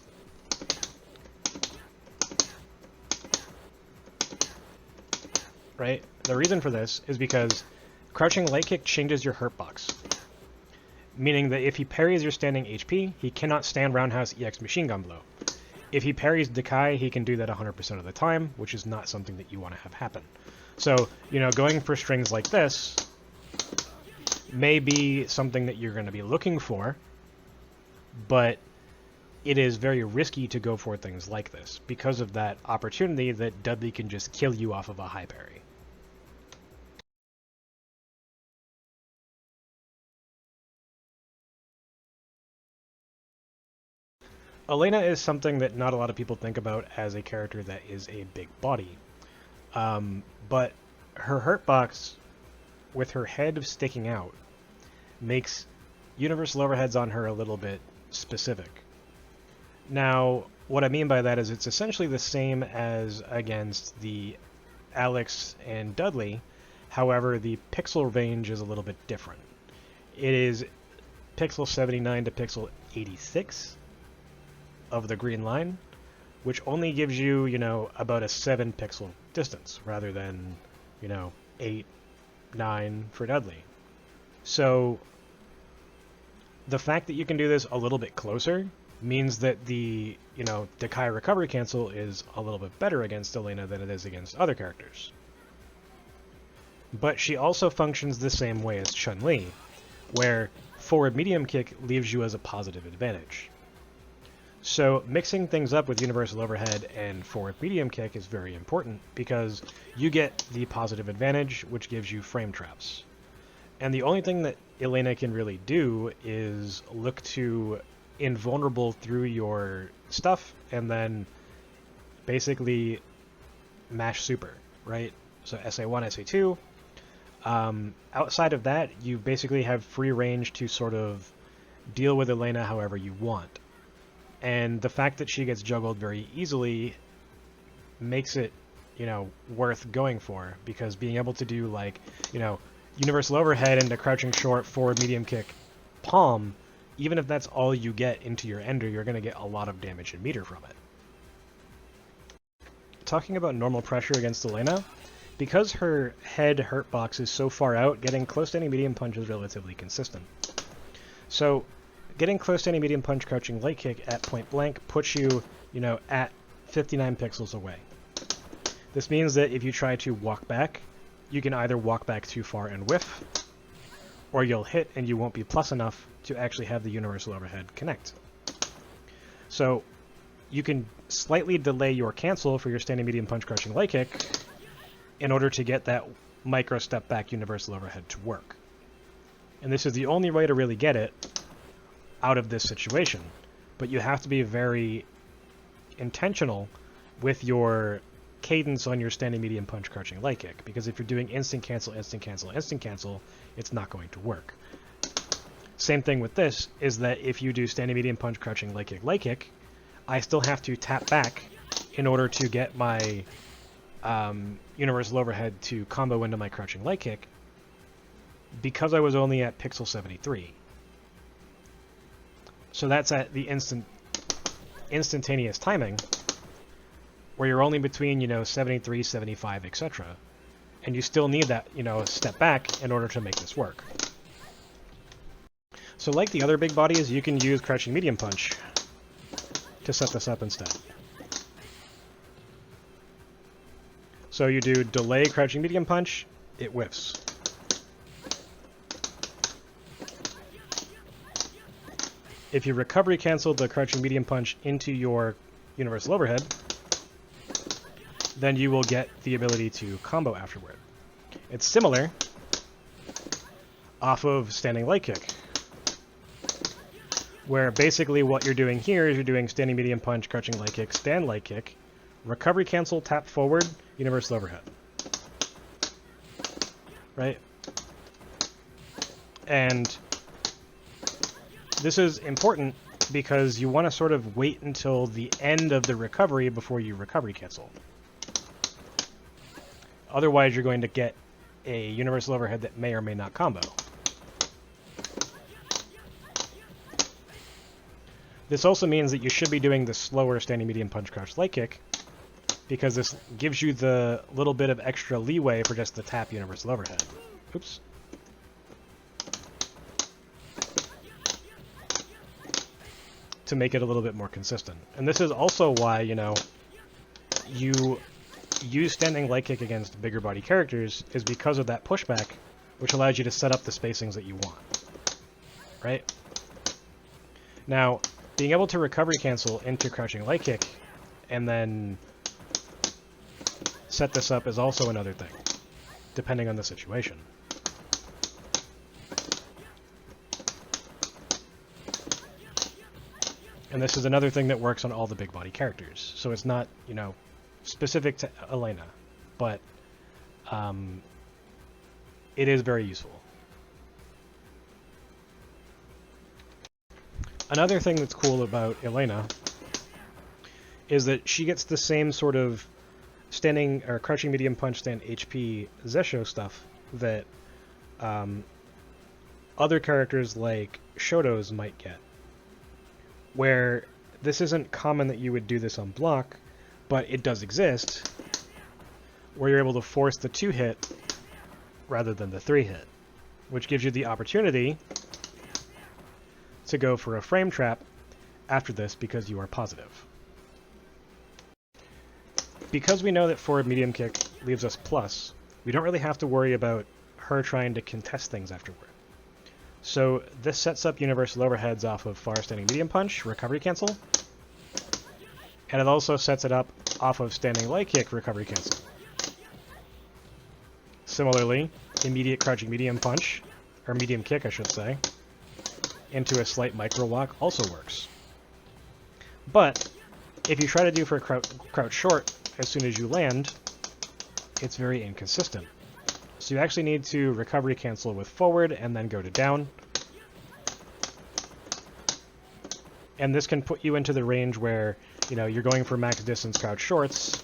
right? The reason for this is because crouching light kick changes your hurt box. Meaning that if he parries your standing HP, he cannot stand roundhouse EX machine gun blow. If he parries Dekai, he can do that 100% of the time, which is not something that you want to have happen. So, going for strings like this may be something that you're going to be looking for, but it is very risky to go for things like this because of that opportunity that Dudley can just kill you off of a high parry. Elena is something that not a lot of people think about as a character that is a big body. But her hurt box, with her head sticking out, makes universal overheads on her a little bit specific. Now, what I mean by that is it's essentially the same as against the Alex and Dudley, however, the pixel range is a little bit different. It is pixel 79 to pixel 86 of the green line, which only gives you, about a 7 pixel distance rather than, 8, 9 for Dudley. So the fact that you can do this a little bit closer means that the, Dekai recovery cancel is a little bit better against Elena than it is against other characters. But she also functions the same way as Chun-Li, where forward medium kick leaves you as a positive advantage. So mixing things up with universal overhead and forward medium kick is very important because you get the positive advantage, which gives you frame traps. And the only thing that Elena can really do is look to invulnerable through your stuff and then basically mash super, right? So SA1, SA2. Outside of that, you basically have free range to sort of deal with Elena however you want. And the fact that she gets juggled very easily makes it, worth going for, because being able to do, like, universal overhead into crouching short, forward medium kick, palm, even if that's all you get into your ender, you're going to get a lot of damage and meter from it. Talking about normal pressure against Elena, because her head hurt box is so far out, getting close to any medium punch is relatively consistent. So getting close to any medium punch crouching light kick at point blank puts you, at 59 pixels away. This means that if you try to walk back, you can either walk back too far and whiff, or you'll hit and you won't be plus enough to actually have the universal overhead connect. So you can slightly delay your cancel for your standing medium punch crouching light kick in order to get that micro step back universal overhead to work. And this is the only way to really get it out of this situation. But you have to be very intentional with your cadence on your standing medium punch crouching light kick, because if you're doing instant cancel, instant cancel, instant cancel, it's not going to work. Same thing with this, is that if you do standing medium punch crouching light kick, I still have to tap back in order to get my universal overhead to combo into my crouching light kick, because I was only at pixel 73. So that's at the instantaneous timing, where you're only between, 73, 75, etc. And you still need that, step back in order to make this work. So like the other big bodies, you can use crouching medium punch to set this up instead. So you do delay crouching medium punch, it whiffs. If you recovery cancel the crouching medium punch into your universal overhead, then you will get the ability to combo afterward. It's similar off of standing light kick, where basically what you're doing here is you're doing standing medium punch, crouching light kick, stand light kick, recovery cancel, tap forward, universal overhead. Right? And this is important because you want to sort of wait until the end of the recovery before you recovery cancel. Otherwise, you're going to get a universal overhead that may or may not combo. This also means that you should be doing the slower standing medium punch crouch light kick, because this gives you the little bit of extra leeway for just the tap universal overhead. Oops. To make it a little bit more consistent. And this is also why, you use standing light kick against bigger body characters, is because of that pushback, which allows you to set up the spacings that you want. Right? Now, being able to recovery cancel into crouching light kick and then set this up is also another thing, depending on the situation. And this is another thing that works on all the big body characters. So it's not, specific to Elena, but it is very useful. Another thing that's cool about Elena is that she gets the same sort of standing or crouching medium punch stand HP Zesho stuff that other characters like Shotos might get, where this isn't common that you would do this on block, but it does exist, where you're able to force the 2-hit rather than the 3-hit, which gives you the opportunity to go for a frame trap after this because you are positive. Because we know that forward medium kick leaves us plus, we don't really have to worry about her trying to contest things afterward. So this sets up universal overheads off of far standing medium punch, recovery cancel, and it also sets it up off of standing light kick, recovery cancel. Similarly, immediate crouching medium punch, or medium kick I should say, into a slight micro walk also works. But if you try to do for crouch short as soon as you land, it's very inconsistent. So you actually need to recovery cancel with forward and then go to down. And this can put you into the range where, you know, you're going for max distance crouch shorts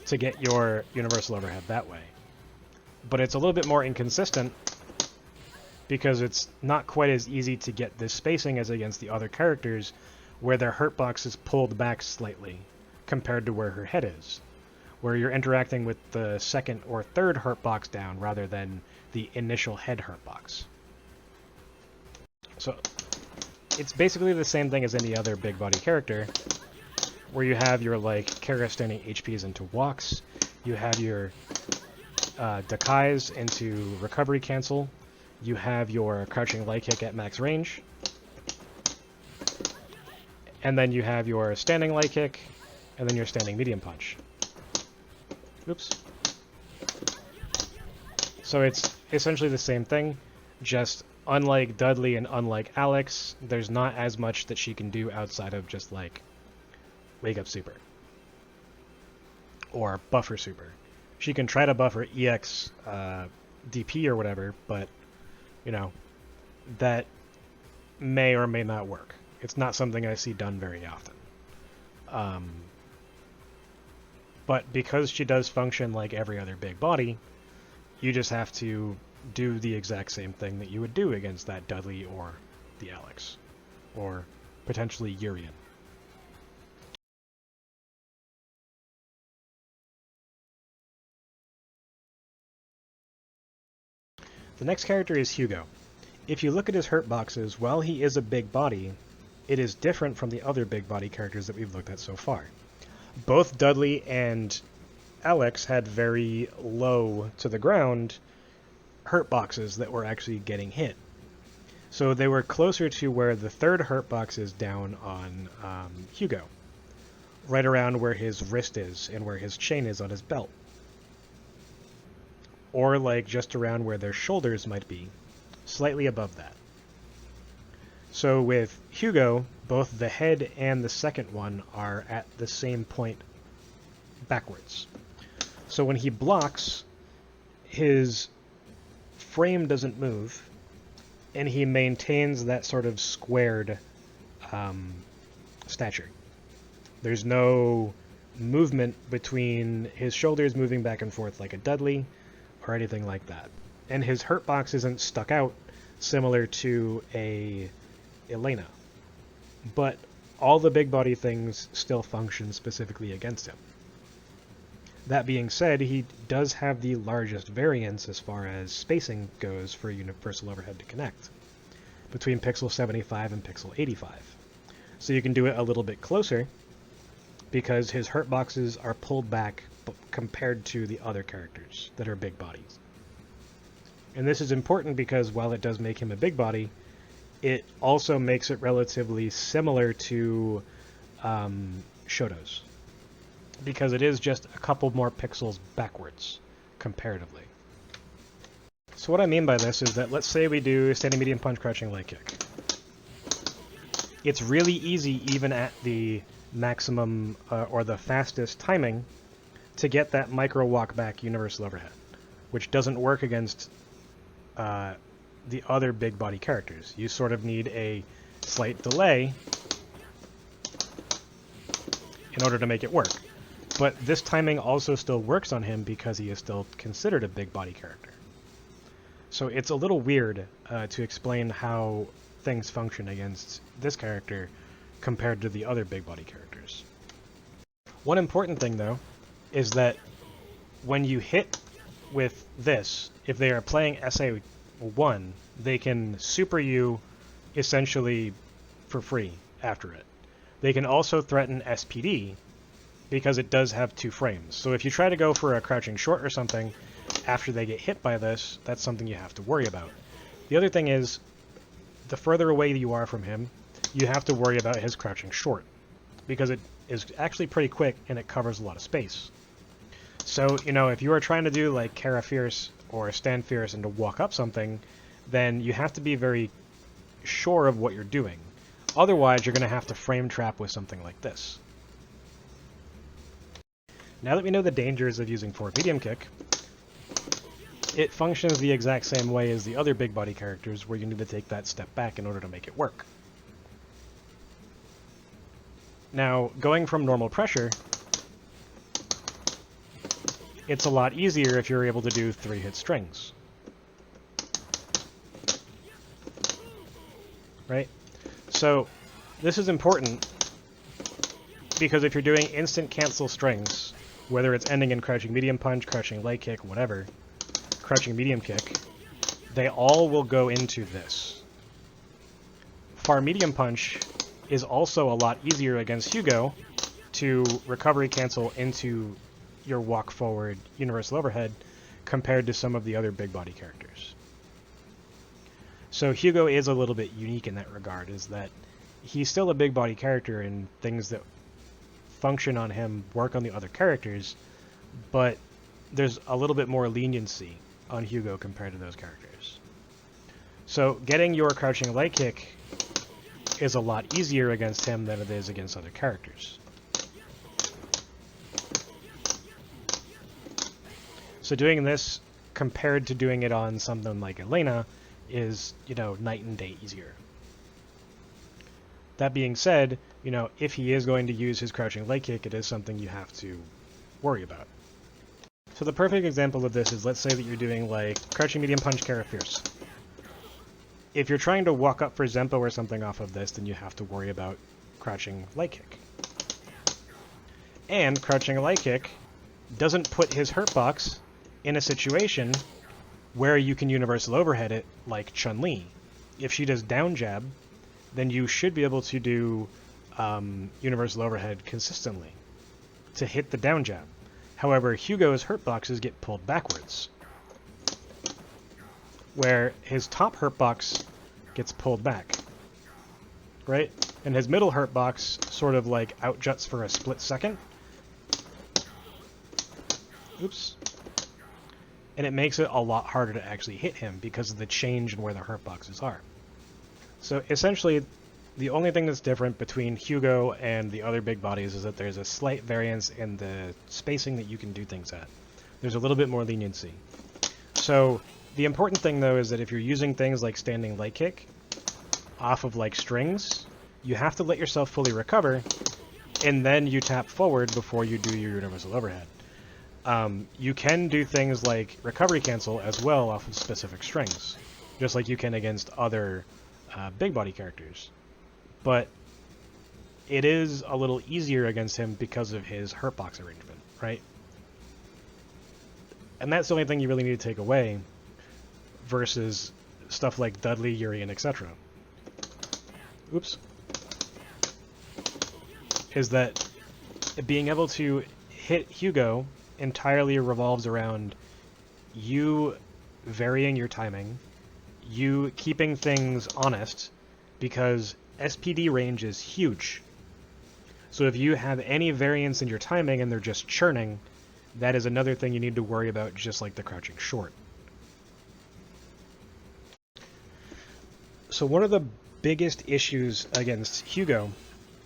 to get your universal overhead that way. But it's a little bit more inconsistent because it's not quite as easy to get this spacing as against the other characters where their hurt box is pulled back slightly compared to where her head is, where you're interacting with the second or third hurt box down rather than the initial head hurt box. So it's basically the same thing as any other big body character, where you have your like Kara standing HPs into walks, you have your Dakai's into recovery cancel, you have your crouching light kick at max range, and then you have your standing light kick, and then your standing medium punch. Oops. So it's essentially the same thing, just unlike Dudley and unlike Alex, there's not as much that she can do outside of just like wake up super or buffer super. She can try to buffer EX DP or whatever, but you know, that may or may not work. It's not something I see done very often. But because she does function like every other big body, you just have to do the exact same thing that you would do against that Dudley or the Alex, or potentially Urien. The next character is Hugo. If you look at his hurt boxes, while he is a big body, it is different from the other big body characters that we've looked at so far. Both Dudley and Alex had very low to the ground hurt boxes that were actually getting hit. So they were closer to where the third hurt box is down on Hugo, right around where his wrist is and where his chain is on his belt. Or like just around where their shoulders might be, slightly above that. So with Hugo, both the head and the second one are at the same point backwards. So when he blocks, his frame doesn't move, and he maintains that sort of squared stature. There's no movement between his shoulders moving back and forth like a Dudley, or anything like that. And his hurt box isn't stuck out similar to a Elena. But all the big body things still function specifically against him. That being said, he does have the largest variance as far as spacing goes for universal overhead to connect, between pixel 75 and pixel 85. So you can do it a little bit closer, because his hurt boxes are pulled back compared to the other characters that are big bodies. And this is important because while it does make him a big body, it also makes it relatively similar to Shotos, because it is just a couple more pixels backwards comparatively. So what I mean by this is that let's say we do standing medium punch, crouching light kick. It's really easy even at the maximum or the fastest timing to get that micro walk back universal overhead, which doesn't work against the other big body characters. You sort of need a slight delay in order to make it work. But this timing also still works on him because he is still considered a big body character. So it's a little weird to explain how things function against this character compared to the other big body characters. One important thing though is that when you hit with this, if they are playing SA1, they can super you essentially for free after it. They can also threaten SPD because it does have 2 frames. So if you try to go for a crouching short or something after they get hit by this, that's something you have to worry about. The other thing is, the further away you are from him, you have to worry about his crouching short, because it is actually pretty quick and it covers a lot of space. So, you know, if you are trying to do like Kara Fierce or Stand Fierce and to walk up something, then you have to be very sure of what you're doing. Otherwise, you're going to have to frame trap with something like this. Now that we know the dangers of using forward medium kick, it functions the exact same way as the other big body characters, where you need to take that step back in order to make it work. Now, going from normal pressure, it's a lot easier if you're able to do 3-hit strings. Right? So, this is important, because if you're doing instant cancel strings, whether it's ending in crouching medium punch, crouching light kick, whatever, crouching medium kick, they all will go into this. Far medium punch is also a lot easier against Hugo to recovery cancel into your walk forward universal overhead compared to some of the other big body characters. So Hugo is a little bit unique in that regard, is that he's still a big body character and things that function on him work on the other characters, but there's a little bit more leniency on Hugo compared to those characters. So getting your crouching light kick is a lot easier against him than it is against other characters. So doing this compared to doing it on something like Elena is, you know, night and day easier. That being said, you know, if he is going to use his crouching light kick, it is something you have to worry about. So the perfect example of this is, let's say that you're doing like crouching medium punch, Kara Fierce. If you're trying to walk up for Zempo or something off of this, then you have to worry about crouching light kick. And crouching light kick doesn't put his hurt box in a situation where you can universal overhead it like Chun-Li. If she does down jab, then you should be able to do universal overhead consistently to hit the down jab. However, Hugo's hurt boxes get pulled backwards, where his top hurt box gets pulled back, right? And his middle hurt box sort of like outjuts for a split second. Oops. And it makes it a lot harder to actually hit him because of the change in where the hurt boxes are. So essentially, the only thing that's different between Hugo and the other big bodies is that there's a slight variance in the spacing that you can do things at. There's a little bit more leniency. So the important thing, though, is that if you're using things like standing light kick off of like strings, you have to let yourself fully recover, and then you tap forward before you do your universal overhead. You can do things like recovery cancel as well off of specific strings, just like you can against other big body characters. But it is a little easier against him because of his hurt box arrangement, right? And that's the only thing you really need to take away versus stuff like Dudley, Urien, etc. Oops. Is that being able to hit Hugo entirely revolves around you varying your timing, you keeping things honest, because SPD range is huge. So if you have any variance in your timing and they're just churning, that is another thing you need to worry about, just like the crouching short. So one of the biggest issues against Hugo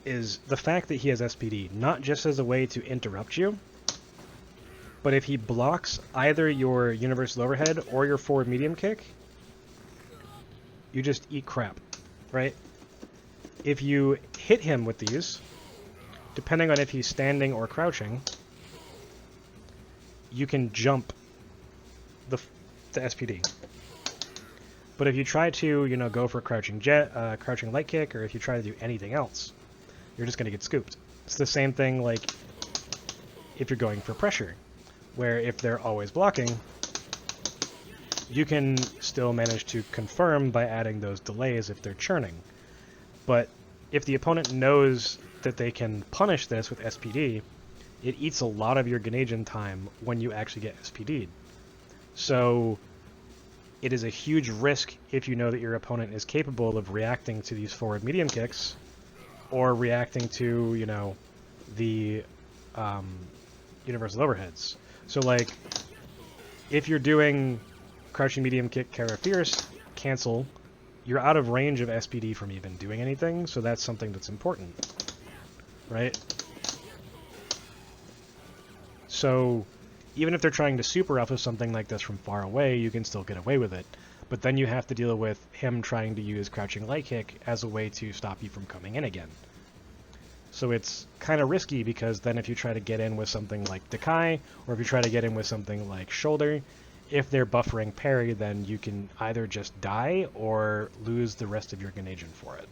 is the fact that he has SPD, not just as a way to interrupt you, but if he blocks either your universal overhead or your forward medium kick, you just eat crap, right? If you hit him with these, depending on if he's standing or crouching, you can jump the SPD. But if you try to, you know, go for crouching light kick, or if you try to do anything else, you're just going to get scooped. It's the same thing like if you're going for pressure, where if they're always blocking, you can still manage to confirm by adding those delays if they're churning. But if the opponent knows that they can punish this with SPD, it eats a lot of your Ganadian time when you actually get SPD'd. So it is a huge risk if you know that your opponent is capable of reacting to these forward medium kicks, or reacting to, you know, the universal overheads. So, like, if you're doing crouching medium kick, Kara Fierce, cancel, you're out of range of SPD from even doing anything, so that's something that's important, right? So, even if they're trying to super alpha something like this from far away, you can still get away with it. But then you have to deal with him trying to use crouching light kick as a way to stop you from coming in again. So it's kind of risky, because then if you try to get in with something like Dekai, or if you try to get in with something like Shoulder, if they're buffering parry, then you can either just die or lose the rest of your Ganajin for it.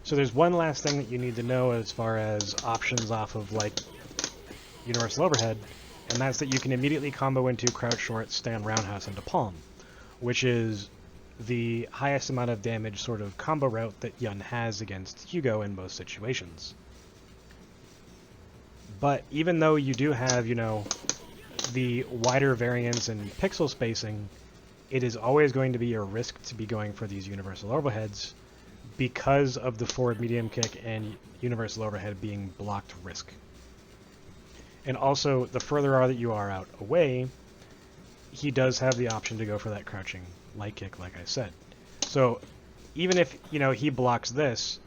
So there's one last thing that you need to know as far as options off of, like, universal overhead, and that's that you can immediately combo into crouch short, stand roundhouse into palm, which is the highest amount of damage sort of combo route that Yun has against Hugo in most situations. But even though you do have, you know, the wider variance and pixel spacing, it is always going to be a risk to be going for these universal overheads because of the forward medium kick and universal overhead being blocked risk. And also, the further that you are out away, he does have the option to go for that crouching light kick, like I said. So even if, you know, he blocks this,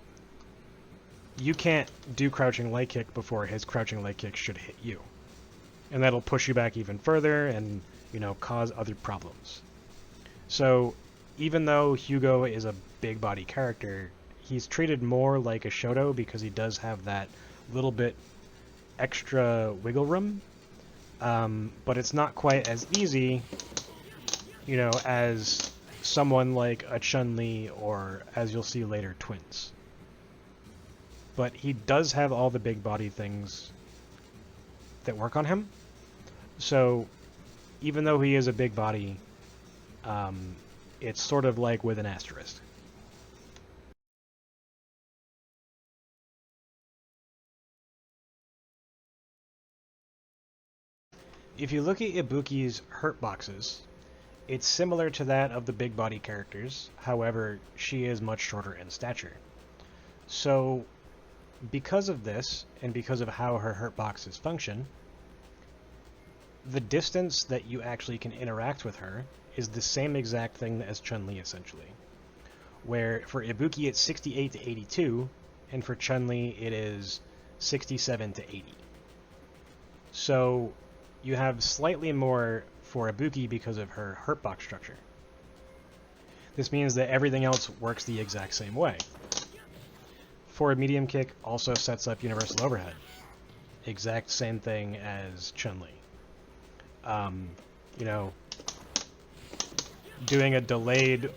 you can't do crouching light kick before his crouching light kick should hit you. And that'll push you back even further and, you know, cause other problems. So even though Hugo is a big body character, he's treated more like a Shoto because he does have that little bit extra wiggle room. But it's not quite as easy, you know, as someone like a Chun-Li, or, as you'll see later, Twins. But he does have all the big body things that work on him. So even though he is a big body, it's sort of like with an asterisk. If you look at Ibuki's hurt boxes, it's similar to that of the big body characters, however, she is much shorter in stature. So, because of this, and because of how her hurt boxes function, the distance that you actually can interact with her is the same exact thing as Chun-Li, essentially. Where for Ibuki it's 68 to 82, and for Chun-Li it is 67 to 80. So you have slightly more for Ibuki because of her hurt box structure. This means that everything else works the exact same way. Forward medium kick also sets up universal overhead. Exact same thing as Chun-Li. You know, doing a delayed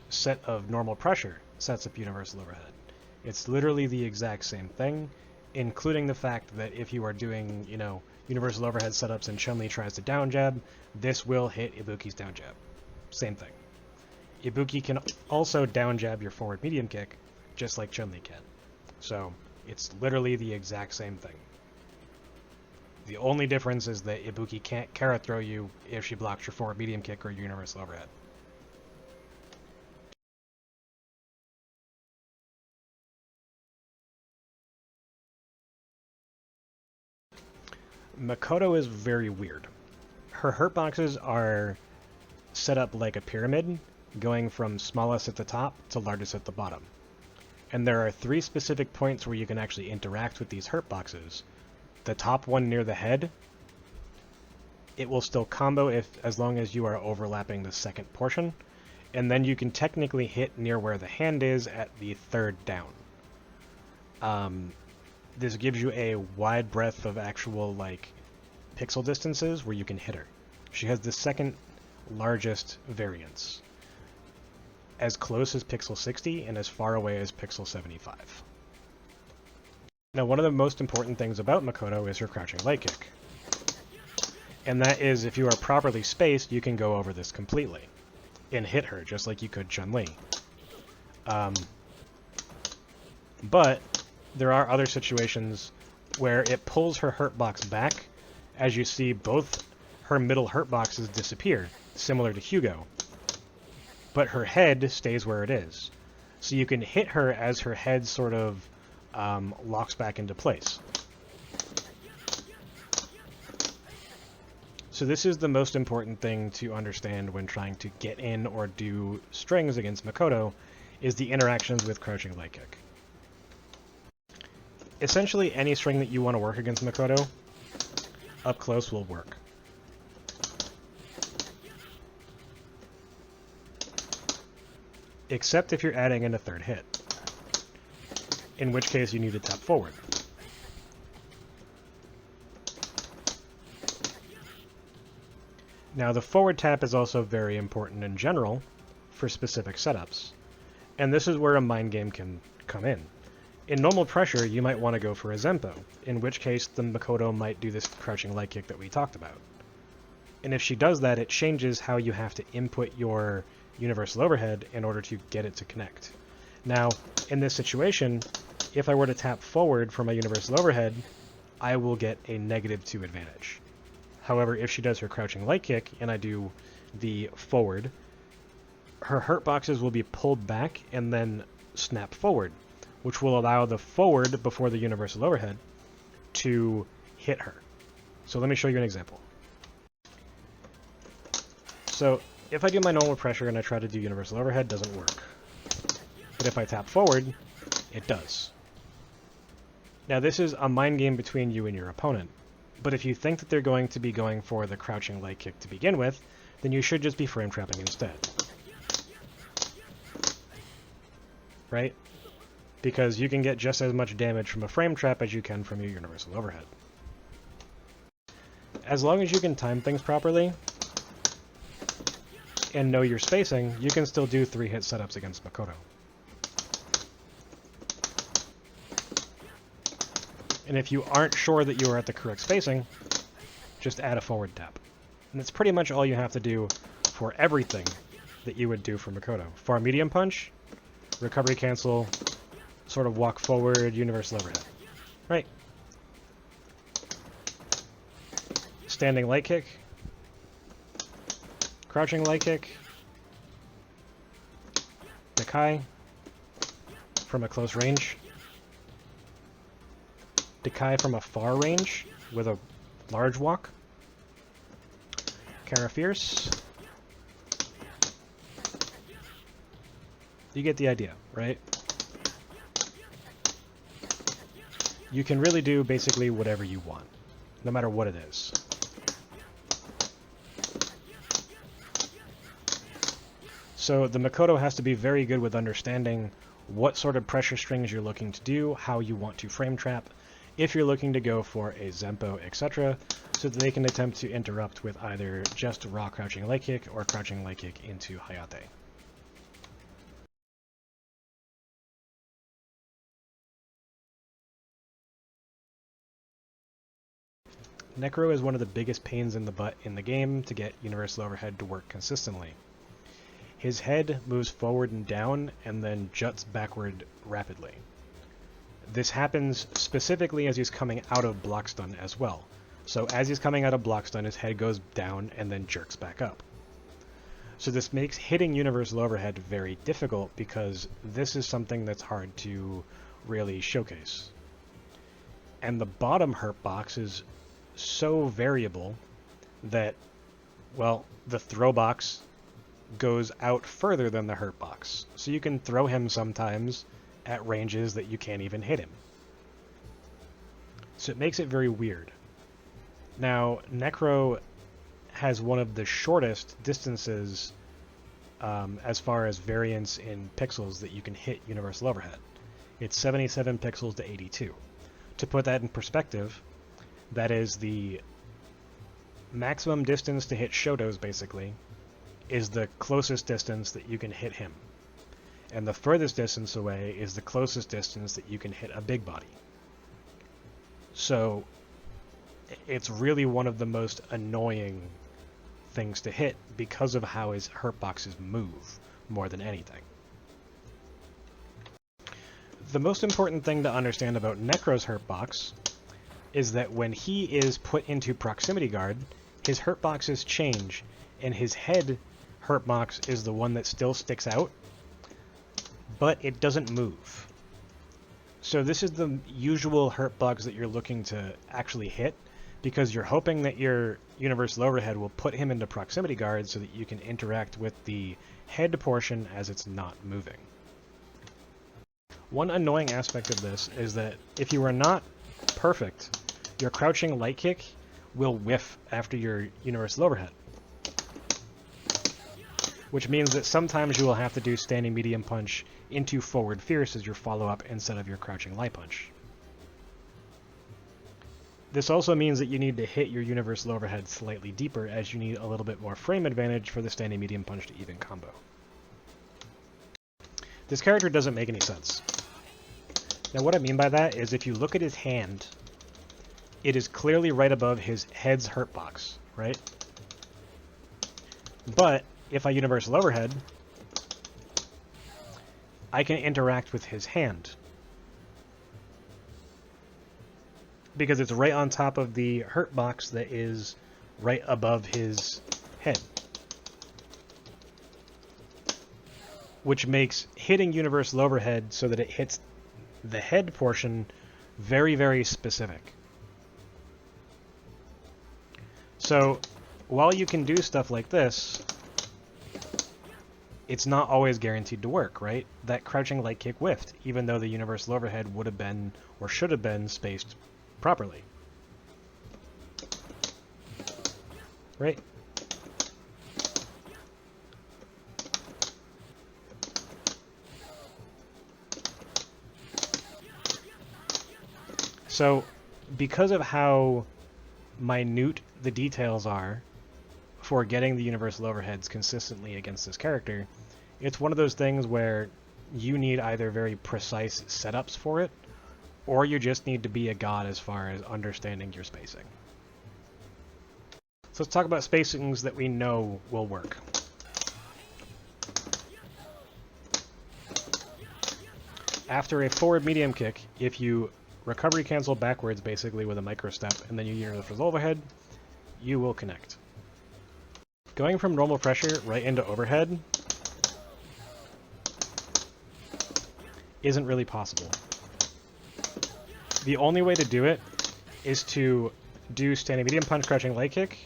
set of normal pressure sets up universal overhead. It's literally the exact same thing, including the fact that if you are doing, you know, universal overhead setups and Chun-Li tries to down jab, this will hit Ibuki's down jab. Same thing. Ibuki can also down jab your forward medium kick, just like Chun-Li can. So it's literally the exact same thing. The only difference is that Ibuki can't Kara throw you if she blocks your forward medium kick or your universal overhead. Makoto is very weird. Her hurt boxes are set up like a pyramid, going from smallest at the top to largest at the bottom. And there are 3 specific points where you can actually interact with these hurt boxes. The top one near the head, it will still combo as long as you are overlapping the second portion, and then you can technically hit near where the hand is at the 3rd down. This gives you a wide breadth of actual, like, pixel distances where you can hit her. She has the 2nd largest variance, as close as pixel 60 and as far away as pixel 75. Now, one of the most important things about Makoto is her crouching light kick. And that is, if you are properly spaced, you can go over this completely and hit her, just like you could Chun-Li. But there are other situations where it pulls her hurt box back, As you see, both her middle hurt boxes disappear, similar to Hugo. But her head stays where it is. So you can hit her as her head sort of locks back into place. So this is the most important thing to understand when trying to get in or do strings against Makoto, is the interactions with crouching light kick. Essentially, any string that you want to work against Makoto, up close will work. Except if you're adding in a third hit, in which case you need to tap forward. Now, the forward tap is also very important in general for specific setups, and this is where a mind game can come in. In normal pressure, you might want to go for a Zempo, in which case the Makoto might do this crouching light kick that we talked about. And if she does that, it changes how you have to input your universal overhead in order to get it to connect. Now, in this situation, if I were to tap forward for my universal overhead, I will get a -2 advantage. However, if she does her crouching light kick and I do the forward, her hurt boxes will be pulled back and then snap forward, which will allow the forward before the universal overhead to hit her. So let me show you an example. So if I do my normal pressure and I try to do universal overhead, it doesn't work. But if I tap forward, it does. Now this is a mind game between you and your opponent. But if you think that they're going to be going for the crouching light kick to begin with, then you should just be frame trapping instead. Right? Because you can get just as much damage from a frame trap as you can from your universal overhead. As long as you can time things properly and know your spacing, you can still do 3-hit setups against Makoto. And if you aren't sure that you are at the correct spacing, just add a forward tap. And that's pretty much all you have to do for everything that you would do for Makoto. Far medium punch, recovery cancel, sort of walk forward, universal overhead. Right. Standing light kick, crouching light kick, Nikai from a close range, Nikai from a far range with a large walk, Kara Fierce. You get the idea, right? You can really do basically whatever you want, no matter what it is. So the Makoto has to be very good with understanding what sort of pressure strings you're looking to do, how you want to frame trap, if you're looking to go for a Zempo, etc., so that they can attempt to interrupt with either just raw crouching light kick or crouching light kick into Hayate. Necro is one of the biggest pains in the butt in the game to get universal overhead to work consistently. His head moves forward and down and then juts backward rapidly. This happens specifically as he's coming out of block stun as well. So as he's coming out of block stun, his head goes down and then jerks back up. So this makes hitting universal overhead very difficult because this is something that's hard to really showcase. And the bottom hurt box is so variable that, well, the throw box goes out further than the hurt box. So you can throw him sometimes at ranges that you can't even hit him. So it makes it very weird. Now, Necro has one of the shortest distances as far as variance in pixels that you can hit universal overhead. It's 77 pixels to 82. To put that in perspective, that is the maximum distance to hit Shotos, basically, is the closest distance that you can hit him. And the furthest distance away is the closest distance that you can hit a big body. So it's really one of the most annoying things to hit because of how his hurt boxes move more than anything. The most important thing to understand about Necro's hurt box is that when he is put into proximity guard, his hurt boxes change, and his head hurt box is the one that still sticks out, but it doesn't move. So this is the usual hurt box that you're looking to actually hit, because you're hoping that your universal overhead will put him into proximity guard so that you can interact with the head portion as it's not moving. One annoying aspect of this is that if you are not perfect, your crouching light kick will whiff after your universal overhead. Which means that sometimes you will have to do standing medium punch into forward fierce as your follow-up instead of your crouching light punch. This also means that you need to hit your universal overhead slightly deeper, as you need a little bit more frame advantage for the standing medium punch to even combo. This character doesn't make any sense. Now what I mean by that is if you look at his hand, it is clearly right above his head's hurt box, right? But if I universal overhead, I can interact with his hand, because it's right on top of the hurt box that is right above his head. Which makes hitting universal overhead so that it hits the head portion very, very specific. So, while you can do stuff like this, it's not always guaranteed to work, right? That crouching light kick whiffed, even though the universal overhead would have been, or should have been, spaced properly. Right? So, because of how minute the details are for getting the universal overheads consistently against this character, it's one of those things where you need either very precise setups for it, or you just need to be a god as far as understanding your spacing. So let's talk about spacings that we know will work. After a forward medium kick, if you recovery cancel backwards basically with a micro step and then you universal overhead, you will connect. Going from normal pressure right into overhead isn't really possible. The only way to do it is to do standing medium punch crouching light kick,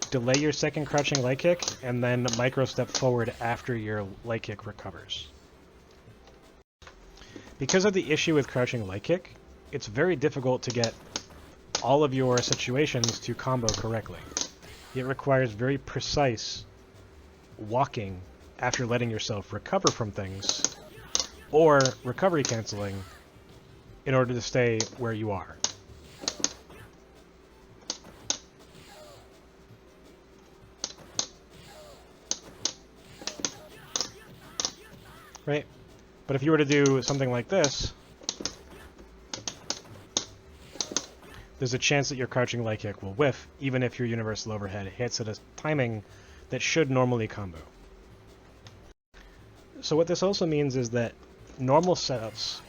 delay your second crouching light kick, and then micro step forward after your light kick recovers. Because of the issue with crouching light kick, it's very difficult to get all of your situations to combo correctly. It requires very precise walking after letting yourself recover from things, or recovery canceling in order to stay where you are. Right? But if you were to do something like this, there's a chance that your crouching light kick will whiff, even if your universal overhead hits at a timing that should normally combo. So what this also means is that normal setups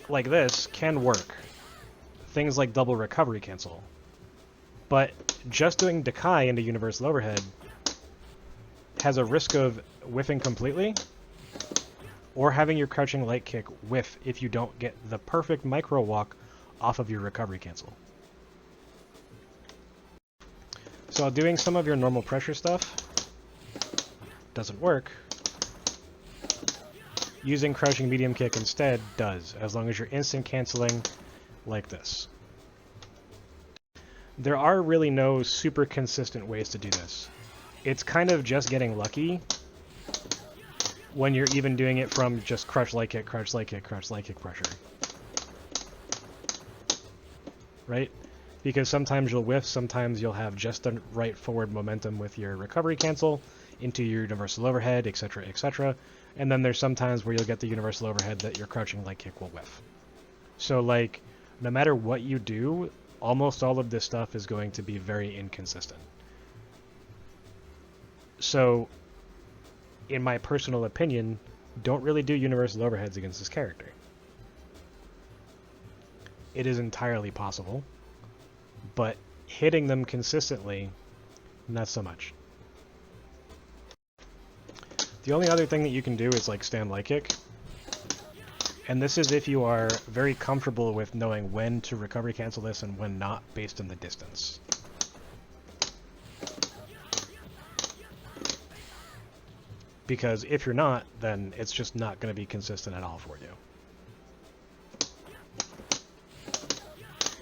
like this can work. Things like double recovery cancel. But just doing Dekai into universal overhead has a risk of whiffing completely, or having your crouching light kick whiff if you don't get the perfect micro walk off of your recovery cancel. So doing some of your normal pressure stuff doesn't work. Using crouching medium kick instead does, as long as you're instant canceling like this. There are really no super consistent ways to do this. It's kind of just getting lucky when you're even doing it from just crouch light kick, crouch light kick, crouch light kick pressure. Right? Because sometimes you'll whiff, sometimes you'll have just the right forward momentum with your recovery cancel into your universal overhead, etc., etc. And then there's some times where you'll get the universal overhead that your crouching light kick will whiff. So, like, no matter what you do, almost all of this stuff is going to be very inconsistent. So, in my personal opinion, don't really do universal overheads against this character. it is entirely possible, but hitting them consistently, not so much. The only other thing that you can do is like stand light kick, and this is if you are very comfortable with knowing when to recovery cancel this and when not based on the distance. Because if you're not, then it's just not going to be consistent at all for you.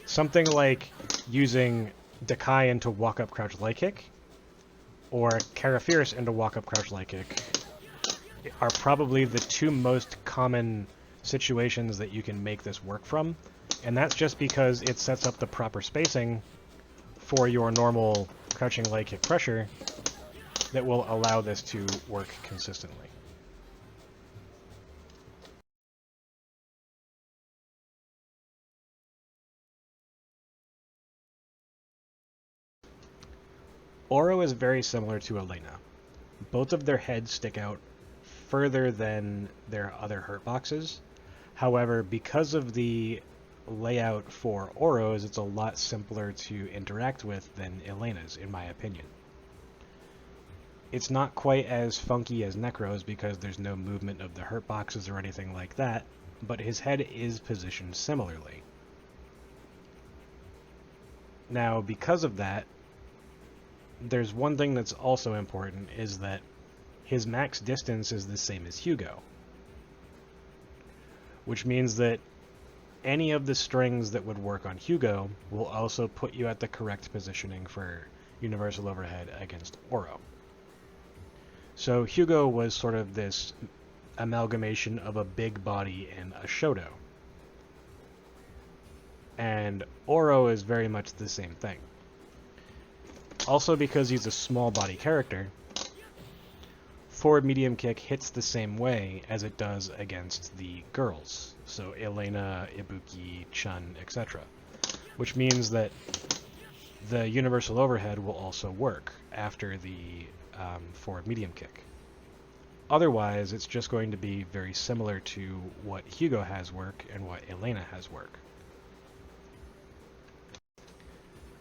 Something like using Dakai into walk-up crouch light kick, or Karafierce into walk-up crouch light kick, are probably the two most common situations that you can make this work from, and that's just because it sets up the proper spacing for your normal crouching light kick pressure that will allow this to work consistently. Oro is very similar to Elena. Both of their heads stick out further than their other hurt boxes. However, because of the layout for Oro's, it's a lot simpler to interact with than Elena's, in my opinion. It's not quite as funky as Necro's because there's no movement of the hurt boxes or anything like that, but his head is positioned similarly. Now, because of that, there's one thing that's also important, is that his max distance is the same as Hugo. Which means that any of the strings that would work on Hugo will also put you at the correct positioning for universal overhead against Oro. So Hugo was sort of this amalgamation of a big body and a Shoto. And Oro is very much the same thing. Also, because he's a small body character, forward medium kick hits the same way as it does against the girls. So Elena, Ibuki, Chun, etc. Which means that the universal overhead will also work after the forward medium kick. Otherwise, it's just going to be very similar to what Hugo has work and what Elena has work.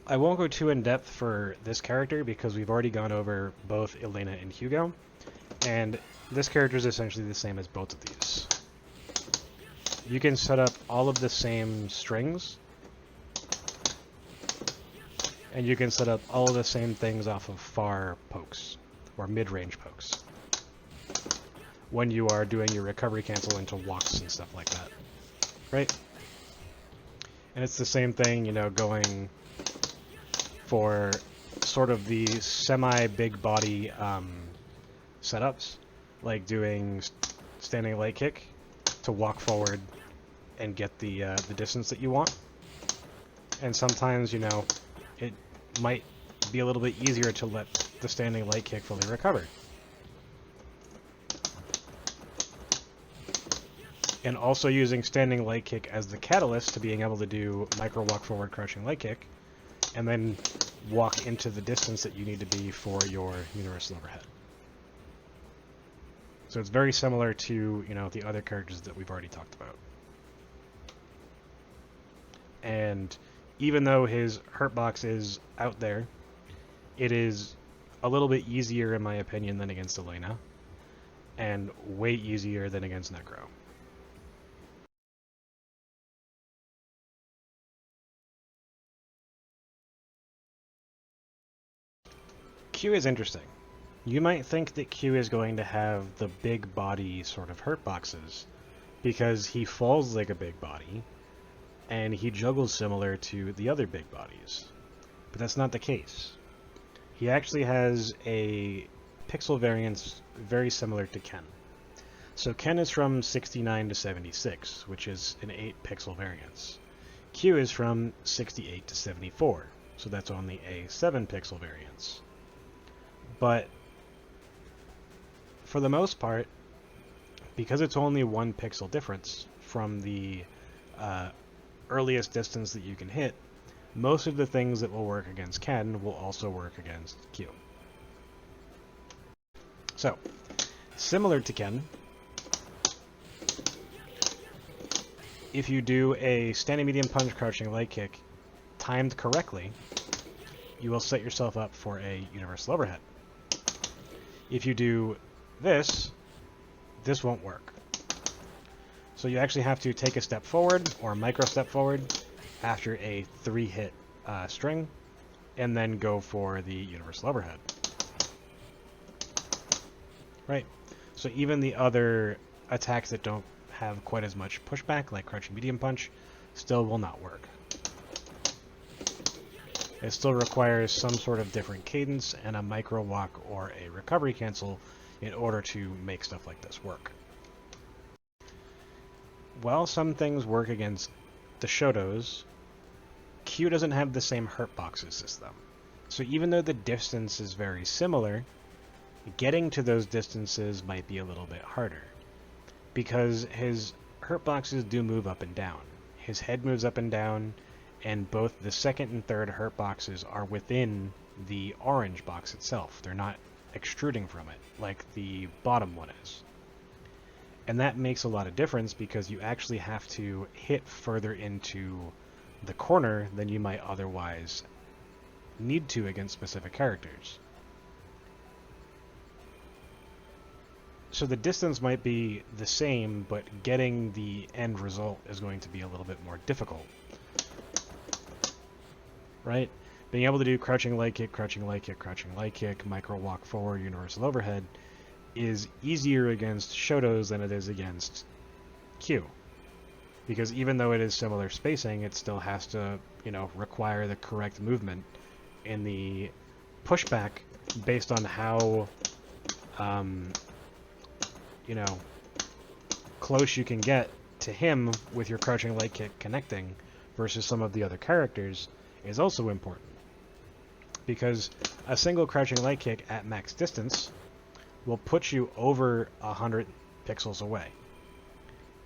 I won't go too in depth for this character because we've already gone over both Elena and Hugo, and this character is essentially the same as both of these. You can set up all of the same strings, and you can set up all of the same things off of far pokes, or mid-range pokes, when you are doing your recovery cancel into walks and stuff like that, right? And it's the same thing, you know, going for sort of the semi-big body setups, like doing standing light kick to walk forward and get the distance that you want. And sometimes, you know, it might be a little bit easier to let the standing light kick fully recover. And also using standing light kick as the catalyst to being able to do micro walk forward crouching light kick, and then walk into the distance that you need to be for your universal overhead. So it's very similar to, you know, the other characters that we've already talked about. And even though his hurt box is out there, it is a little bit easier, in my opinion, than against Elena, and way easier than against Necro. Q is interesting. You might think that Q is going to have the big body sort of hurt boxes, because he falls like a big body, and he juggles similar to the other big bodies. But that's not the case. He actually has a pixel variance very similar to Ken. So Ken is from 69 to 76, which is an 8 pixel variance. Q is from 68 to 74, so that's only a 7 pixel variance. But for the most part, because it's only 1 pixel difference from the earliest distance that you can hit, most of the things that will work against Ken will also work against Q. So, similar to Ken, If you do a standing medium punch, crouching light kick, timed correctly, you will set yourself up for a universal overhead. If you do this, this won't work. So you actually have to take a step forward, or a micro step forward, after a 3-hit string, and then go for the universal overhead. Right? So even the other attacks that don't have quite as much pushback, like crouching medium punch, still will not work. It still requires some sort of different cadence and a micro walk or a recovery cancel in order to make stuff like this work. While some things work against the Shotos, Q doesn't have the same hurt boxes as them. So even though the distance is very similar, getting to those distances might be a little bit harder, because his hurt boxes do move up and down. His head moves up and down, and both the second and third hurt boxes are within the orange box itself. They're not extruding from it, like the bottom one is. And that makes a lot of difference, because you actually have to hit further into the corner than you might otherwise need to against specific characters. So the distance might be the same, but getting the end result is going to be a little bit more difficult. Right? Being able to do crouching light kick, crouching light kick, crouching light kick, micro walk forward, universal overhead is easier against Shotos than it is against Q. Because even though it is similar spacing, it still has to, require the correct movement in the pushback based on how, close you can get to him with your crouching light kick connecting versus some of the other characters is also important. Because a single crouching light kick at max distance will put you over 100 pixels away.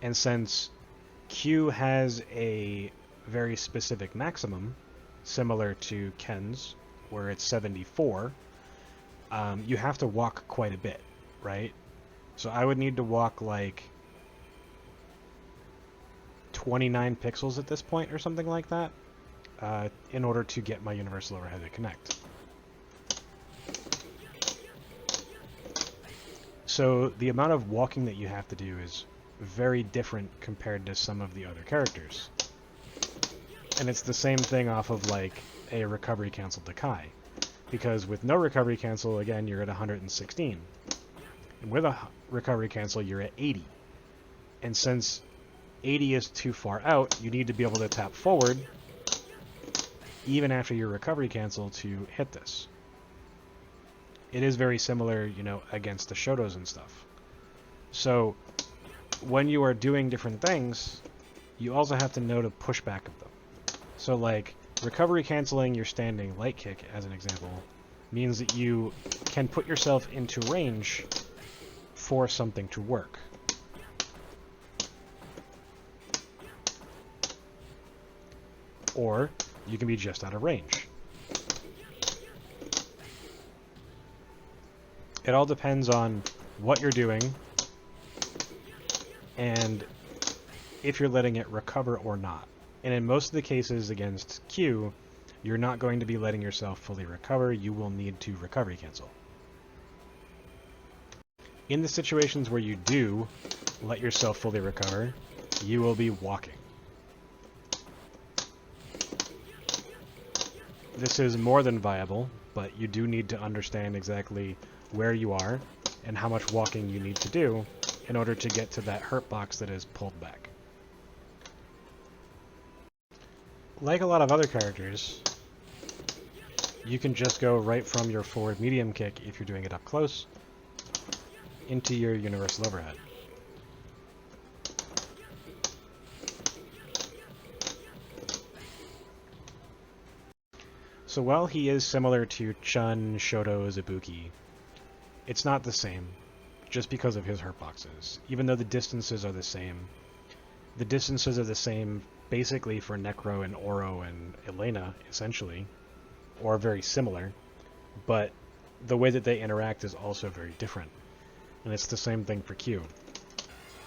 And since Q has a very specific maximum, similar to Ken's, where it's 74, you have to walk quite a bit, right? So I would need to walk like 29 pixels at this point or something like that in order to get my universal overhead to connect. So the amount of walking that you have to do is very different compared to some of the other characters. And it's the same thing off of like a recovery cancel to Kai. Because with no recovery cancel, again, you're at 116. And with a recovery cancel, you're at 80. And since 80 is too far out, you need to be able to tap forward even after your recovery cancel to hit this. It is very similar, against the Shotos and stuff. So when you are doing different things, you also have to know to push back of them. So like recovery canceling your standing light kick, as an example, means that you can put yourself into range for something to work. Or you can be just out of range. It all depends on what you're doing and if you're letting it recover or not. And in most of the cases against Q, you're not going to be letting yourself fully recover. You will need to recovery cancel. In the situations where you do let yourself fully recover, you will be walking. This is more than viable, but you do need to understand exactly where you are and how much walking you need to do in order to get to that hurt box that is pulled back. Like a lot of other characters, you can just go right from your forward medium kick, if you're doing it up close, into your universal overhead. So while he is similar to Chun, Shotos, Ibuki, it's not the same, just because of his hurt boxes. Even though the distances are the same basically for Necro and Oro and Elena, essentially, or very similar, but the way that they interact is also very different. And it's the same thing for Q.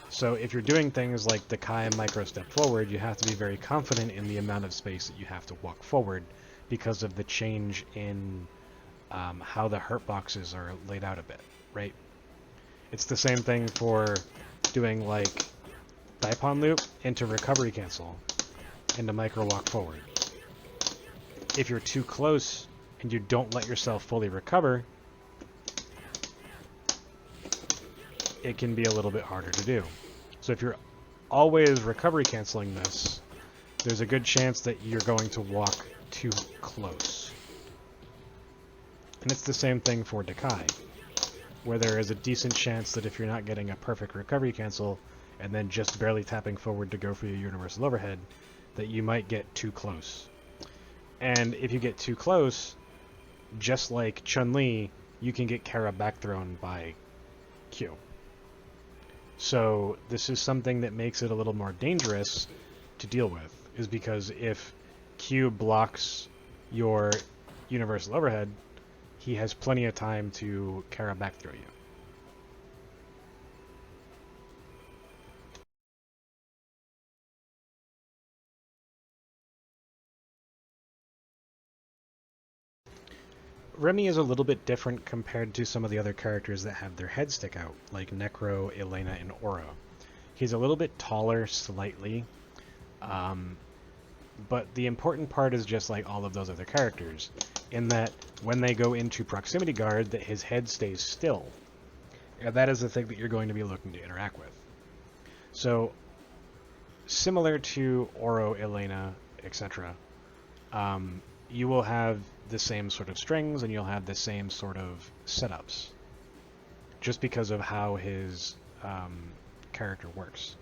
So if you're doing things like the Kai micro step forward, you have to be very confident in the amount of space that you have to walk forward because of the change in how the hurt boxes are laid out a bit, right? It's the same thing for doing like Daipon loop into recovery cancel into micro walk forward. If you're too close and you don't let yourself fully recover, it can be a little bit harder to do. So if you're always recovery canceling this, there's a good chance that you're going to walk too close. And it's the same thing for Dakai, where there is a decent chance that if you're not getting a perfect recovery cancel and then just barely tapping forward to go for your universal overhead, that you might get too close. And if you get too close, just like Chun-Li, you can get Kara backthrown by Q. So this is something that makes it a little more dangerous to deal with, is because if Q blocks your universal overhead, he has plenty of time to Kara backthrow you. Remy is a little bit different compared to some of the other characters that have their heads stick out, like Necro, Elena, and Oro. He's a little bit taller, slightly, but the important part is just like all of those other characters, in that when they go into proximity guard, that his head stays still. And that is the thing that you're going to be looking to interact with. So, similar to Oro, Elena, etc., you will have the same sort of strings and you'll have the same sort of setups, just because of how his character works.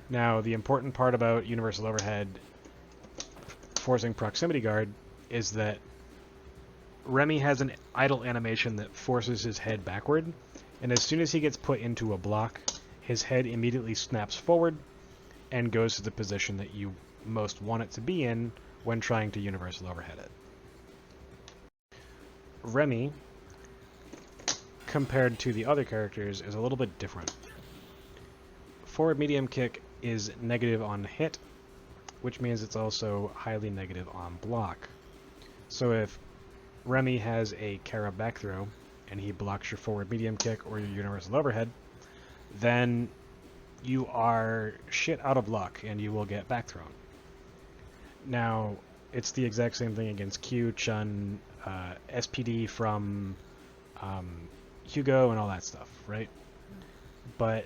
Now, the important part about universal overhead forcing proximity guard is that Remy has an idle animation that forces his head backward, and as soon as he gets put into a block, his head immediately snaps forward and goes to the position that you most want it to be in when trying to universal overhead it. Remy, compared to the other characters, is a little bit different. Forward medium kick is negative on hit, which means it's also highly negative on block. So if Remy has a Kara back throw and he blocks your forward medium kick or your universal overhead, then you are shit out of luck and you will get back thrown. Now, it's the exact same thing against Q, Chun, SPD from Hugo and all that stuff, right? But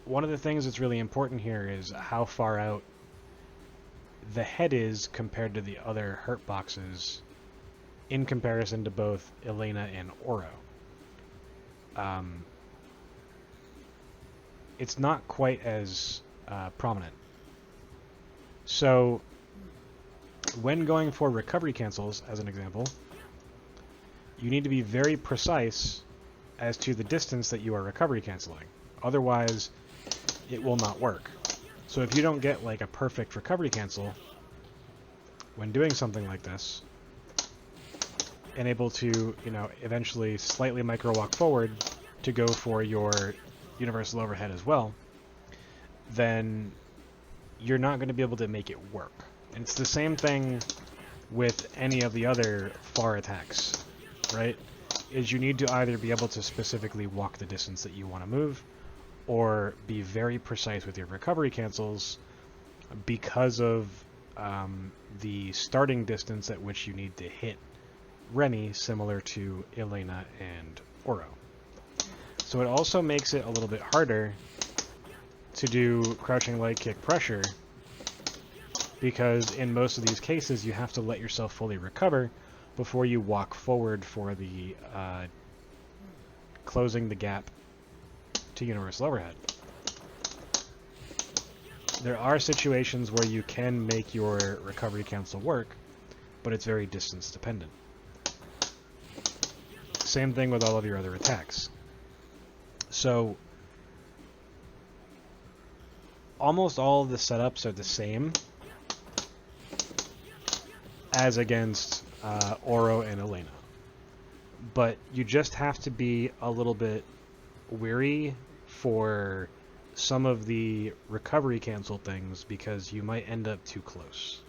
one of the things that's really important here is how far out the head is compared to the other hurt boxes in comparison to both Elena and Oro. It's not quite as prominent. So when going for recovery cancels, as an example, you need to be very precise as to the distance that you are recovery canceling. Otherwise, it will not work. So if you don't get like a perfect recovery cancel when doing something like this, and able to, eventually slightly micro walk forward to go for your universal overhead as well, then you're not going to be able to make it work. And it's the same thing with any of the other far attacks, right? Is you need to either be able to specifically walk the distance that you want to move, or be very precise with your recovery cancels because of the starting distance at which you need to hit Remy, similar to Elena and Oro. So it also makes it a little bit harder to do crouching leg kick pressure, because in most of these cases you have to let yourself fully recover before you walk forward for the closing the gap to universal overhead. There are situations where you can make your recovery cancel work, but it's very distance dependent. Same thing with all of your other attacks. So almost all of the setups are the same as against Oro and Elena. But you just have to be a little bit weary for some of the recovery cancel things because you might end up too close.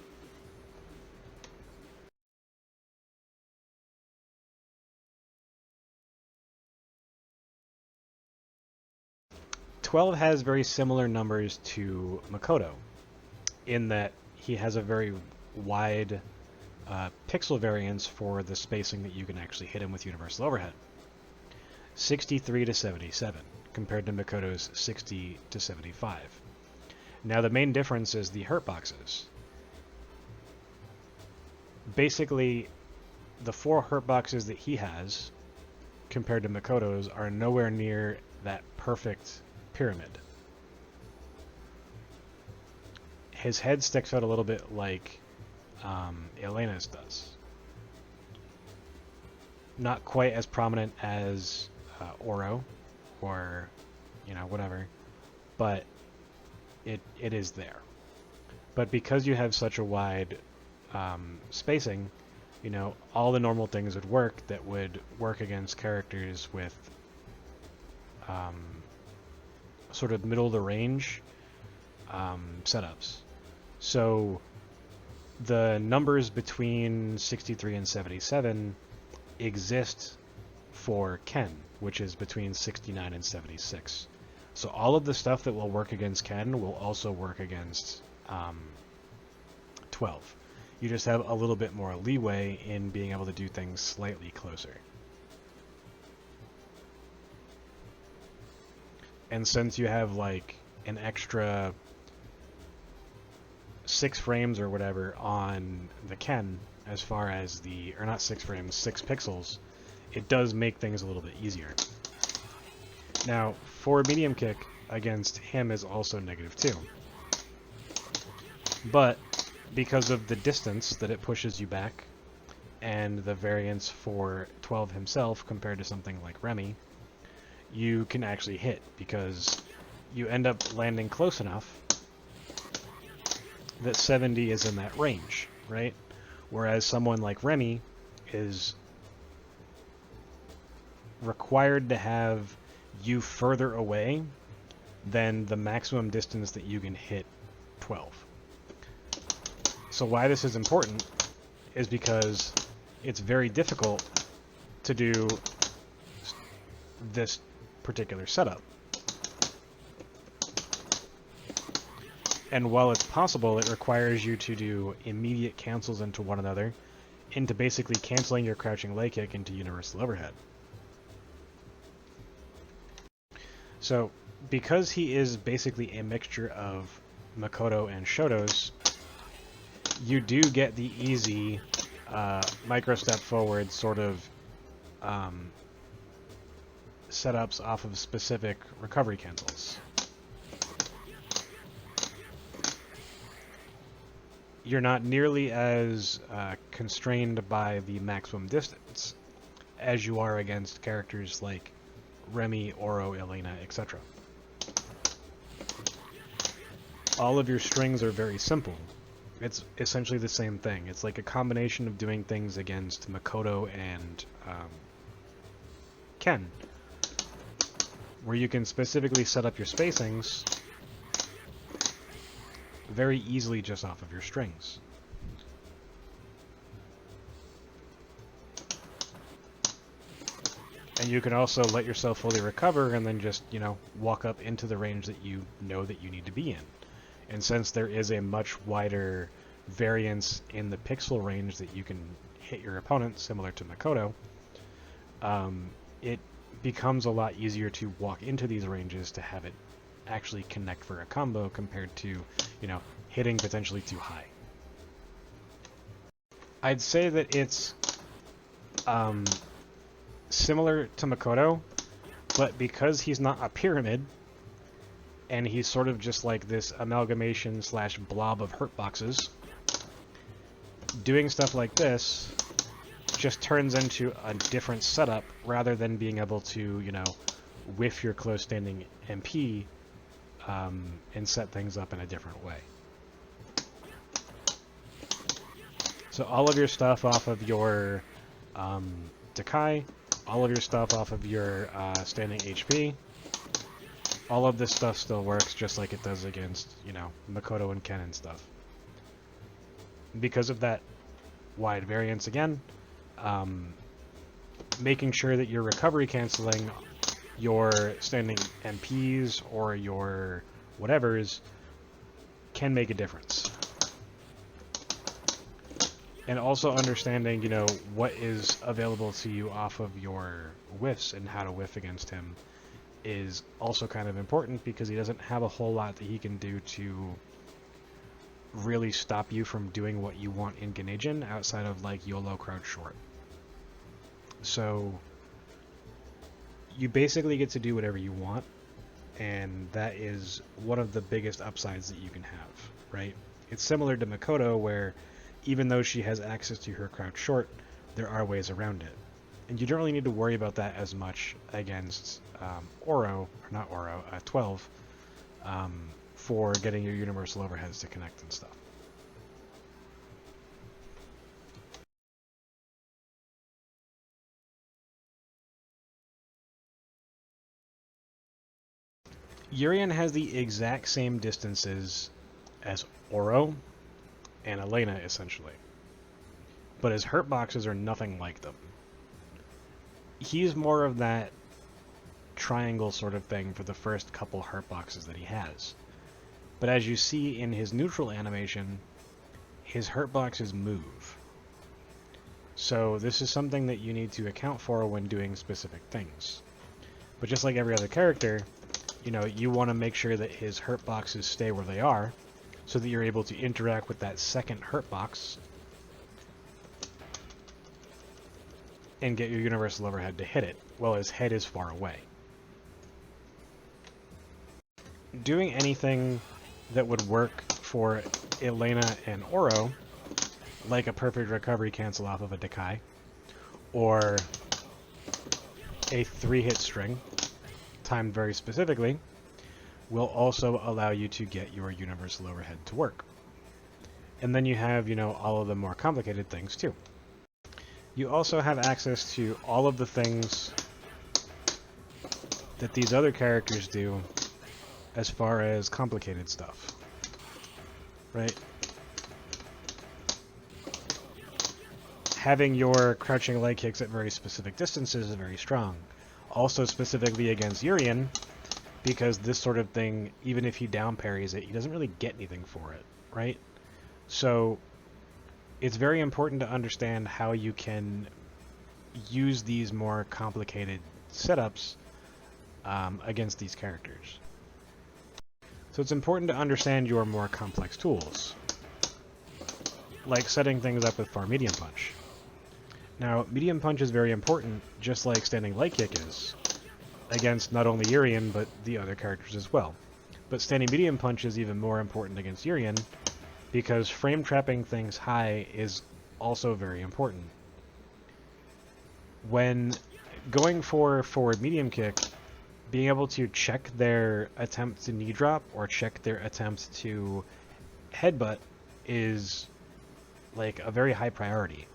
"12 has very similar numbers to Makoto, in that he has a very wide pixel variance for the spacing that you can actually hit him with universal overhead. 63 to 77, compared to Makoto's 60 to 75. Now the main difference is the hurt boxes. Basically, the 4 hurt boxes that he has, compared to Makoto's, are nowhere near that perfect pyramid. His head sticks out a little bit like Elena's does. Not quite as prominent as Oro, or, you know, whatever, but it is there. But because you have such a wide spacing, you know, all the normal things would work that would work against characters with sort of middle of the range setups. So the numbers between 63 and 77 exist for Ken, which is between 69 and 76. So all of the stuff that will work against Ken will also work against 12. You just have a little bit more leeway in being able to do things slightly closer. And since you have like an extra 6 frames or whatever on the Ken, as far as the, or not 6 frames, 6 pixels, it does make things a little bit easier. Now, for medium kick against him is also -2. But because of the distance that it pushes you back, and the variance for 12 himself compared to something like Remy, you can actually hit, because you end up landing close enough that 70 is in that range, right? Whereas someone like Remy is required to have you further away than the maximum distance that you can hit 12. So why this is important is because it's very difficult to do this particular setup. And while it's possible, it requires you to do immediate cancels into one another, into basically canceling your crouching leg kick into universal overhead. So, because he is basically a mixture of Makoto and Shotos, you do get the easy micro step forward sort of setups off of specific recovery cancels. You're not nearly as constrained by the maximum distance as you are against characters like Remy, Oro, Elena, etc. All of your strings are very simple. It's essentially the same thing. It's like a combination of doing things against Makoto and Ken, where you can specifically set up your spacings very easily just off of your strings. And you can also let yourself fully recover and then just, you know, walk up into the range that you know that you need to be in. And since there is a much wider variance in the pixel range that you can hit your opponent, similar to Makoto, it becomes a lot easier to walk into these ranges to have it actually connect for a combo compared to, you know, hitting potentially too high. I'd say that it's similar to Makoto, but because he's not a pyramid, and he's sort of just like this amalgamation slash blob of hurt boxes, doing stuff like this just turns into a different setup rather than being able to, you know, whiff your close standing MP and set things up in a different way. So all of your stuff off of your Dakai, all of your stuff off of your standing HP, all of this stuff still works just like it does against, you know, Makoto and Ken and stuff. Because of that wide variance again, making sure that you're recovery canceling your standing MPs or your whatevers can make a difference. And also understanding, you know, what is available to you off of your whiffs and how to whiff against him is also kind of important, because he doesn't have a whole lot that he can do to really stop you from doing what you want in Ganejin outside of like YOLO crouch short. So you basically get to do whatever you want, and that is one of the biggest upsides that you can have, right? It's similar to Makoto, where even though she has access to her crouch short, there are ways around it. And you don't really need to worry about that as much against 12, for getting your universal overheads to connect and stuff. Urien has the exact same distances as Oro and Elena, essentially. But his hurt boxes are nothing like them. He's more of that triangle sort of thing for the first couple hurt boxes that he has. But as you see in his neutral animation, his hurt boxes move. So this is something that you need to account for when doing specific things. But just like every other character, you know, you want to make sure that his hurt boxes stay where they are, so that you're able to interact with that second hurt box and get your universal overhead to hit it while his head is far away. Doing anything that would work for Elena and Oro, like a perfect recovery cancel off of a Dekai, or a 3-hit string, timed very specifically, will also allow you to get your universal overhead to work. And then you have, you know, all of the more complicated things too. You also have access to all of the things that these other characters do as far as complicated stuff, right? Having your crouching leg kicks at very specific distances is very strong. Also specifically against Urien, because this sort of thing, even if he down parries it, he doesn't really get anything for it, right? So it's very important to understand how you can use these more complicated setups against these characters. So it's important to understand your more complex tools, like setting things up with far medium punch. Now, medium punch is very important, just like standing light kick is, against not only Urien, but the other characters as well. But standing medium punch is even more important against Urien, because frame trapping things high is also very important. When going for forward medium kick, being able to check their attempt to knee drop or check their attempt to headbutt is like a very high priority,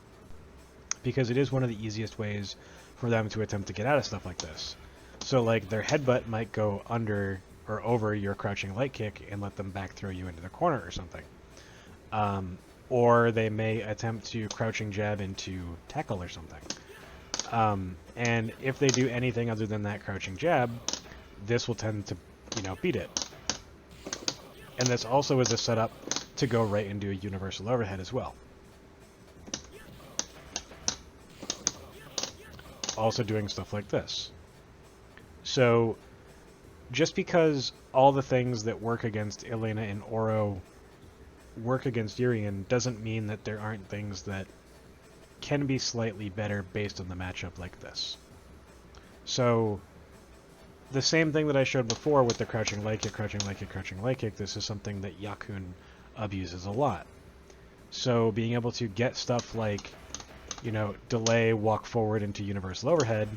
because it is one of the easiest ways for them to attempt to get out of stuff like this. So like their headbutt might go under or over your crouching light kick and let them back throw you into the corner or something. Or they may attempt to crouching jab into tackle or something. And if they do anything other than that crouching jab, this will tend to, you know, beat it. And this also is a setup to go right into a universal overhead as well. Also doing stuff like this. So just because all the things that work against Elena and Oro work against Urien doesn't mean that there aren't things that can be slightly better based on the matchup like this. So the same thing that I showed before with the crouching light kick, crouching light kick, crouching light kick, this is something that Yakun abuses a lot. So being able to get stuff like, you know, delay, walk forward into universal overhead,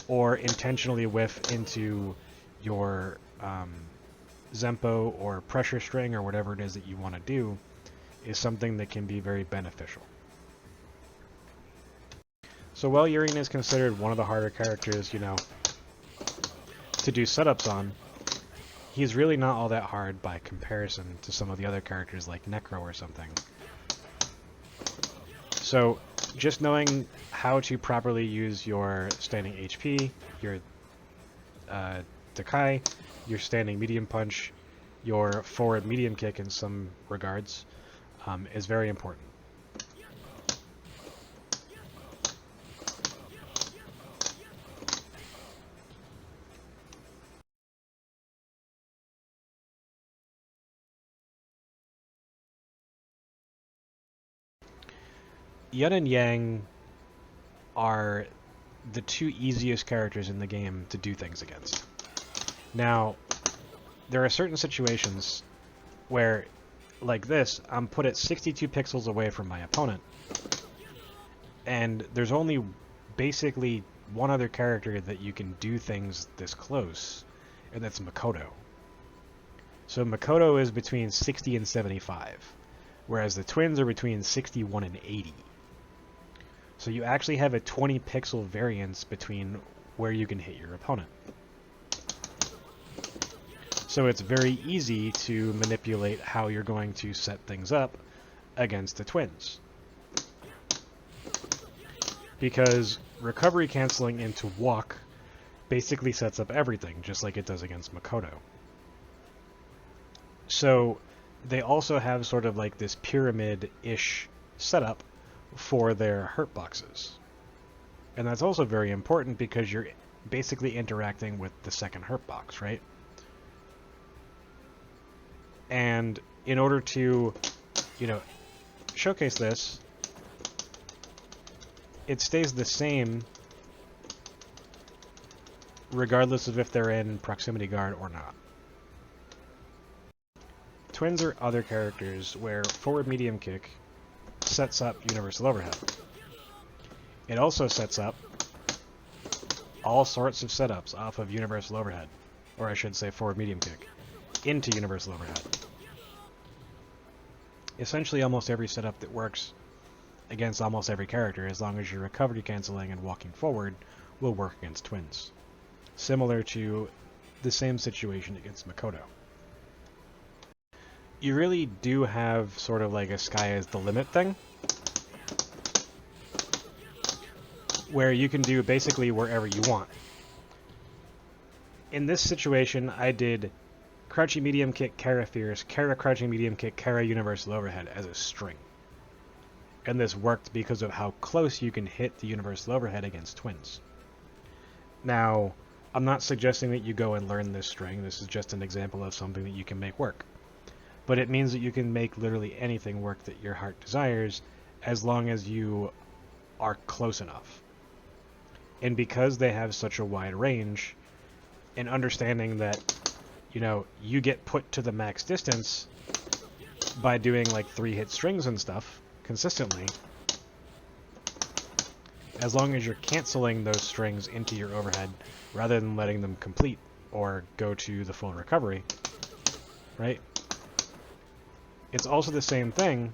or intentionally whiff into your Zempo or pressure string or whatever it is that you want to do, is something that can be very beneficial. So while Urien is considered one of the harder characters, you know, to do setups on, he's really not all that hard by comparison to some of the other characters like Necro or something. So just knowing how to properly use your standing HP, your Dakai, your standing medium punch, your forward medium kick in some regards, is very important. Yun and Yang are the two easiest characters in the game to do things against. Now, there are certain situations where, like this, I'm put at 62 pixels away from my opponent, and there's only basically one other character that you can do things this close, and that's Makoto. So Makoto is between 60 and 75, whereas the twins are between 61 and 80. So you actually have a 20 pixel variance between where you can hit your opponent. So it's very easy to manipulate how you're going to set things up against the twins. Because recovery canceling into walk basically sets up everything, just like it does against Makoto. So they also have sort of like this pyramid-ish setup for their hurt boxes. And that's also very important because you're basically interacting with the second hurt box, right? And in order to, showcase this, it stays the same regardless of if they're in proximity guard or not. Twins are other characters where forward medium kick sets up universal overhead. It also sets up all sorts of setups off of universal overhead, or I should say forward medium kick, into universal overhead. Essentially almost every setup that works against almost every character, as long as you're recovery canceling and walking forward, will work against twins. Similar to the same situation against Makoto. You really do have sort of like a sky is the limit thing, where you can do basically wherever you want. In this situation, I did crouching medium kick, Kara fierce, Kara crouching medium kick, Kara universal overhead as a string. And this worked because of how close you can hit the universal overhead against twins. Now, I'm not suggesting that you go and learn this string. This is just an example of something that you can make work. But it means that you can make literally anything work that your heart desires, as long as you are close enough. And because they have such a wide range, and understanding that, you get put to the max distance by doing like 3-hit strings and stuff consistently, as long as you're canceling those strings into your overhead rather than letting them complete or go to the full recovery, right? It's also the same thing,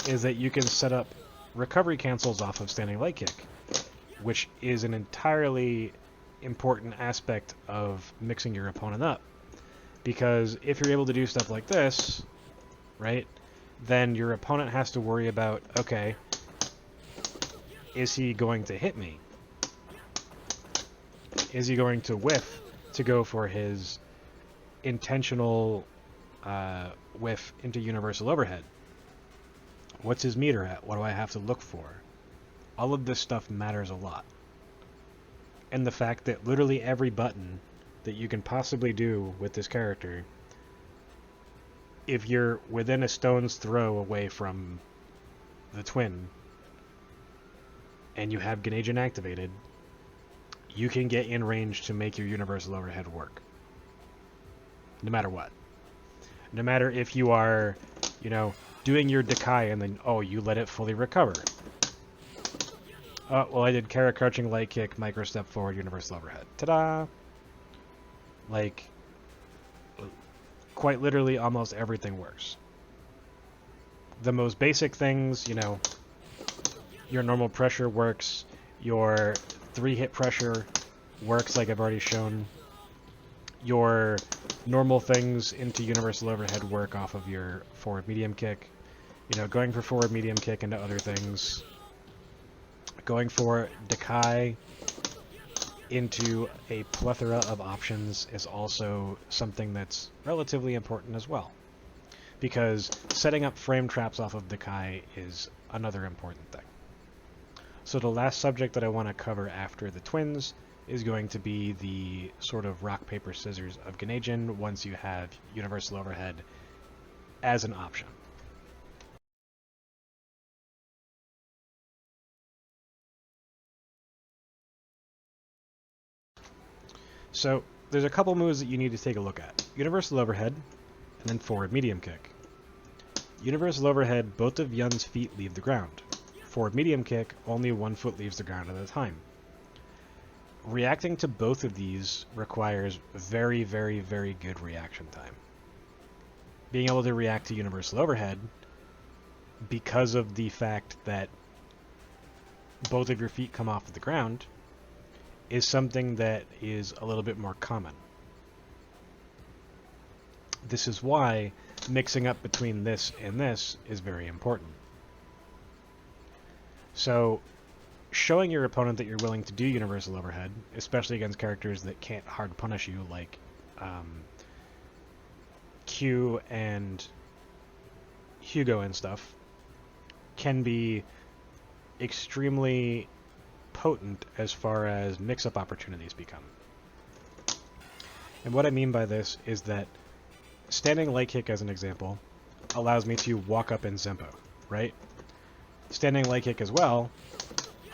is that you can set up recovery cancels off of standing light kick, which is an entirely important aspect of mixing your opponent up. Because if you're able to do stuff like this, right, then your opponent has to worry about, okay, is he going to hit me? Is he going to whiff to go for his intentional whiff into universal overhead? What's his meter at? What do I have to look for? All of this stuff matters a lot. And the fact that literally every button that you can possibly do with this character, if you're within a stone's throw away from the twin and you have Ganagin activated, you can get in range to make your universal overhead work. No matter what. No matter if you are, doing your Dakai and then, you let it fully recover. Well, I did Kara crouching light kick, micro step forward, universal overhead. Ta-da! Like, quite literally, almost everything works. The most basic things, your normal pressure works, your 3-hit pressure works like I've already shown, your normal things into universal overhead work off of your forward medium kick. You know, going for forward medium kick into other things. Going for Dekai into a plethora of options is also something that's relatively important as well. Because setting up frame traps off of Dekai is another important thing. So the last subject that I want to cover after the twins is going to be the sort of rock, paper, scissors of Ganejin once you have universal overhead as an option. So there's a couple moves that you need to take a look at. Universal overhead, and then forward medium kick. Universal overhead, both of Yun's feet leave the ground. Forward medium kick, only one foot leaves the ground at a time. Reacting to both of these requires very, very, very good reaction time. Being able to react to universal overhead, because of the fact that both of your feet come off of the ground, is something that is a little bit more common. This is why mixing up between this and this is very important. So, showing your opponent that you're willing to do universal overhead, especially against characters that can't hard punish you, like Q and Hugo and stuff, can be extremely potent as far as mix-up opportunities become. And what I mean by this is that standing light kick, as an example, allows me to walk up in Zempo, right? Standing light kick as well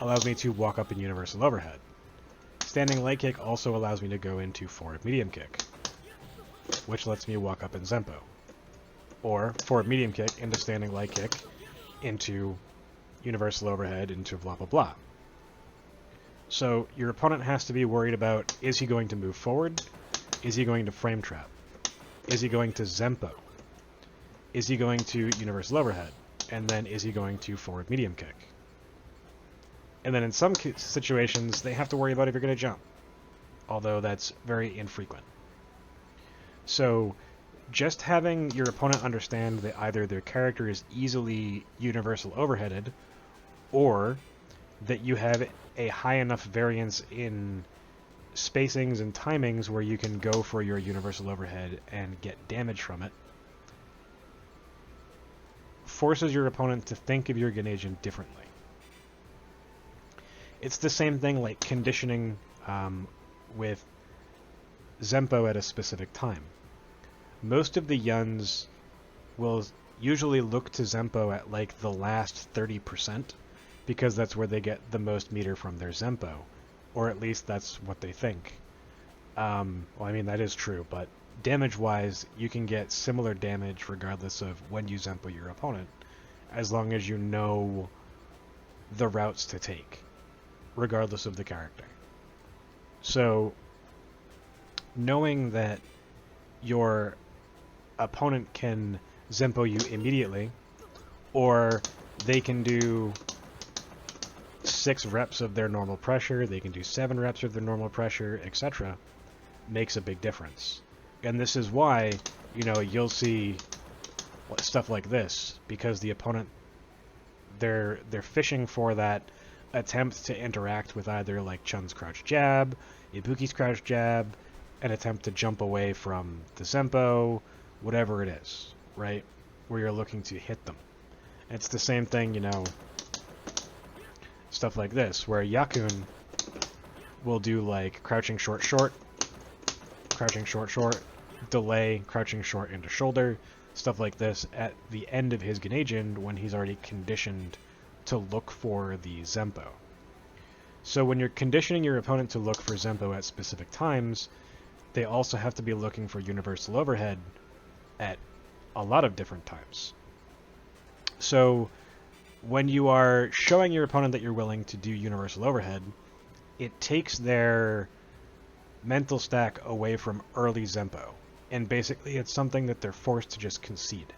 allows me to walk up in universal overhead. Standing light kick also allows me to go into forward medium kick, which lets me walk up in Zempo. Or forward medium kick into standing light kick into universal overhead into blah blah blah. So your opponent has to be worried about, is he going to move forward? Is he going to frame trap? Is he going to Zempo? Is he going to universal overhead? And then is he going to forward medium kick? And then in some situations, they have to worry about if you're going to jump, although that's very infrequent. So just having your opponent understand that either their character is easily universal overheaded, or that you have a high enough variance in spacings and timings where you can go for your universal overhead and get damage from it, forces your opponent to think of your Ganejin differently. It's the same thing like conditioning with Zempo at a specific time. Most of the Yuns will usually look to Zempo at like the last 30%, because that's where they get the most meter from their Zempo, or at least that's what they think. Well, I mean, that is true, but damage-wise, you can get similar damage regardless of when you Zempo your opponent, as long as you know the routes to take, regardless of the character. So, knowing that your opponent can Zempo you immediately, or they can do 6 reps of their normal pressure, they can do 7 reps of their normal pressure, etc., makes a big difference. And this is why, you know, you'll see stuff like this, because the opponent, they're fishing for that attempt to interact with either like Chun's crouch jab, Ibuki's crouch jab, an attempt to jump away from the Zempo, whatever it is, right? Where you're looking to hit them. It's the same thing, you know, stuff like this, where Yakun will do like crouching short short, crouching short short, delay, crouching short into shoulder, stuff like this at the end of his Ganejin when he's already conditioned to look for the Zempo. So when you're conditioning your opponent to look for Zempo at specific times, they also have to be looking for universal overhead at a lot of different times. So when you are showing your opponent that you're willing to do universal overhead, it takes their mental stack away from early Zempo. And basically it's something that they're forced to just concede.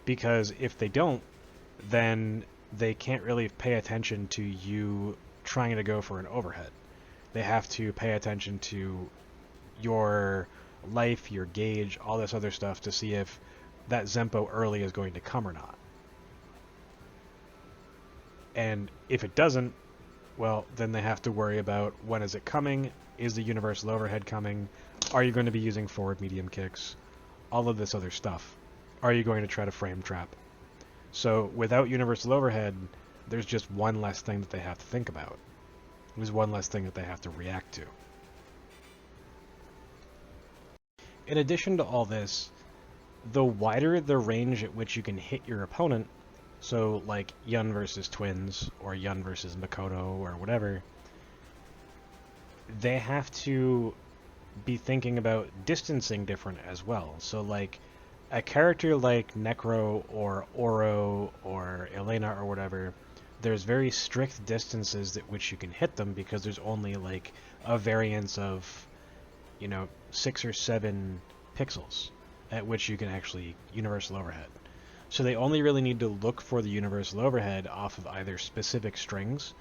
Because if they don't, then they can't really pay attention to you trying to go for an overhead. They have to pay attention to your life, your gauge, all this other stuff to see if that Zempo early is going to come or not. And if it doesn't, well, then they have to worry about when is it coming, is the universal overhead coming, are you going to be using forward medium kicks, all of this other stuff. Are you going to try to frame trap? So without universal overhead, there's just one less thing that they have to think about. There's one less thing that they have to react to. In addition to all this, the wider the range at which you can hit your opponent, so like Yun versus Twins, or Yun versus Makoto, or whatever, they have to be thinking about distancing different as well. So like a character like Necro or Oro or Elena or whatever, there's very strict distances at which you can hit them because there's only like a variance of, 6 or 7 pixels at which you can actually universal overhead. So they only really need to look for the universal overhead off of either specific strings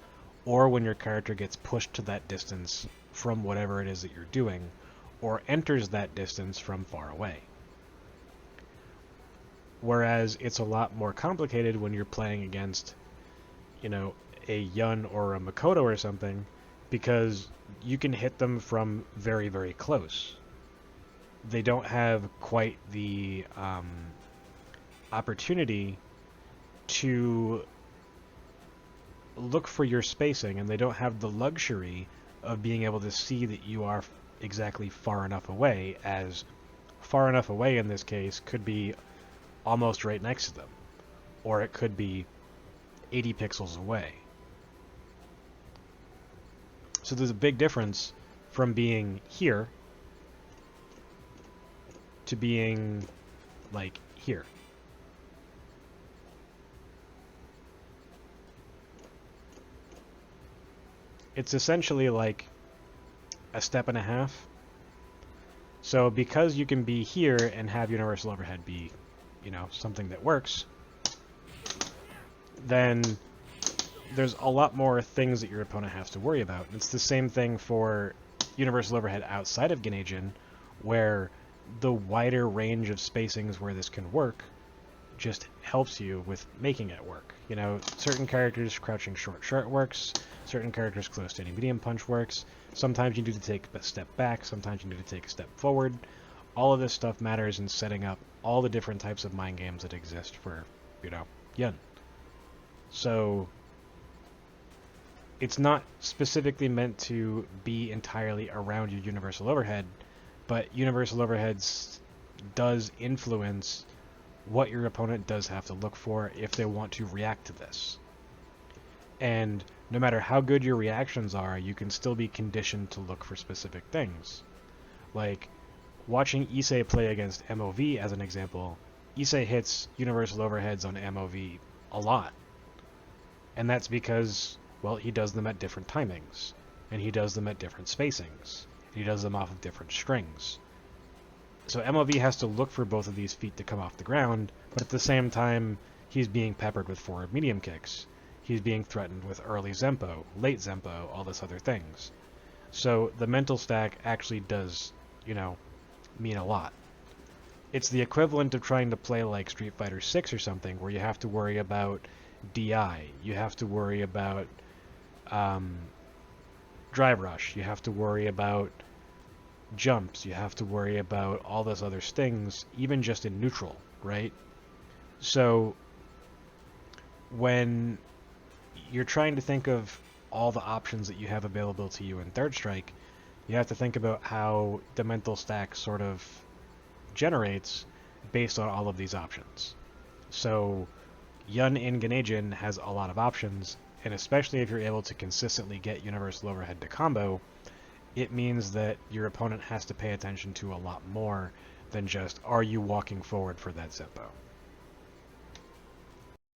or when your character gets pushed to that distance from whatever it is that you're doing, or enters that distance from far away. Whereas it's a lot more complicated when you're playing against, a Yun or a Makoto or something, because you can hit them from very, very close. They don't have quite the opportunity to look for your spacing, and they don't have the luxury of being able to see that you are exactly far enough away, as far enough away in this case could be almost right next to them, or it could be 80 pixels away. So there's a big difference from being here to being like here. It's essentially like a step and a half. So because you can be here and have universal overhead be, something that works, then there's a lot more things that your opponent has to worry about. And it's the same thing for universal overhead outside of Genei-Jin, where the wider range of spacings where this can work just helps you with making it work. Certain characters crouching short works, certain characters close to any medium punch works, sometimes you need to take a step back, sometimes you need to take a step forward. All of this stuff matters in setting up all the different types of mind games that exist for, Yun. So it's not specifically meant to be entirely around your universal overhead, but universal overheads does influence what your opponent does have to look for if they want to react to this. And no matter how good your reactions are, you can still be conditioned to look for specific things. Like, watching Issei play against MOV as an example, Issei hits universal overheads on MOV a lot. And that's because, well, he does them at different timings, and he does them at different spacings, and he does them off of different strings. So MOV has to look for both of these feet to come off the ground, but at the same time, he's being peppered with forward medium kicks. He's being threatened with early Zempo, late Zempo, all this other things. So the mental stack actually does, mean a lot. It's the equivalent of trying to play like Street Fighter 6 or something, where you have to worry about DI, you have to worry about drive rush, you have to worry about jumps, you have to worry about all those other things, even just in neutral, right? So when you're trying to think of all the options that you have available to you in Third Strike, you have to think about how the mental stack sort of generates based on all of these options. So Yun in Genei-Jin has a lot of options, and especially if you're able to consistently get universal overhead to combo, it means that your opponent has to pay attention to a lot more than just, are you walking forward for that Zempo?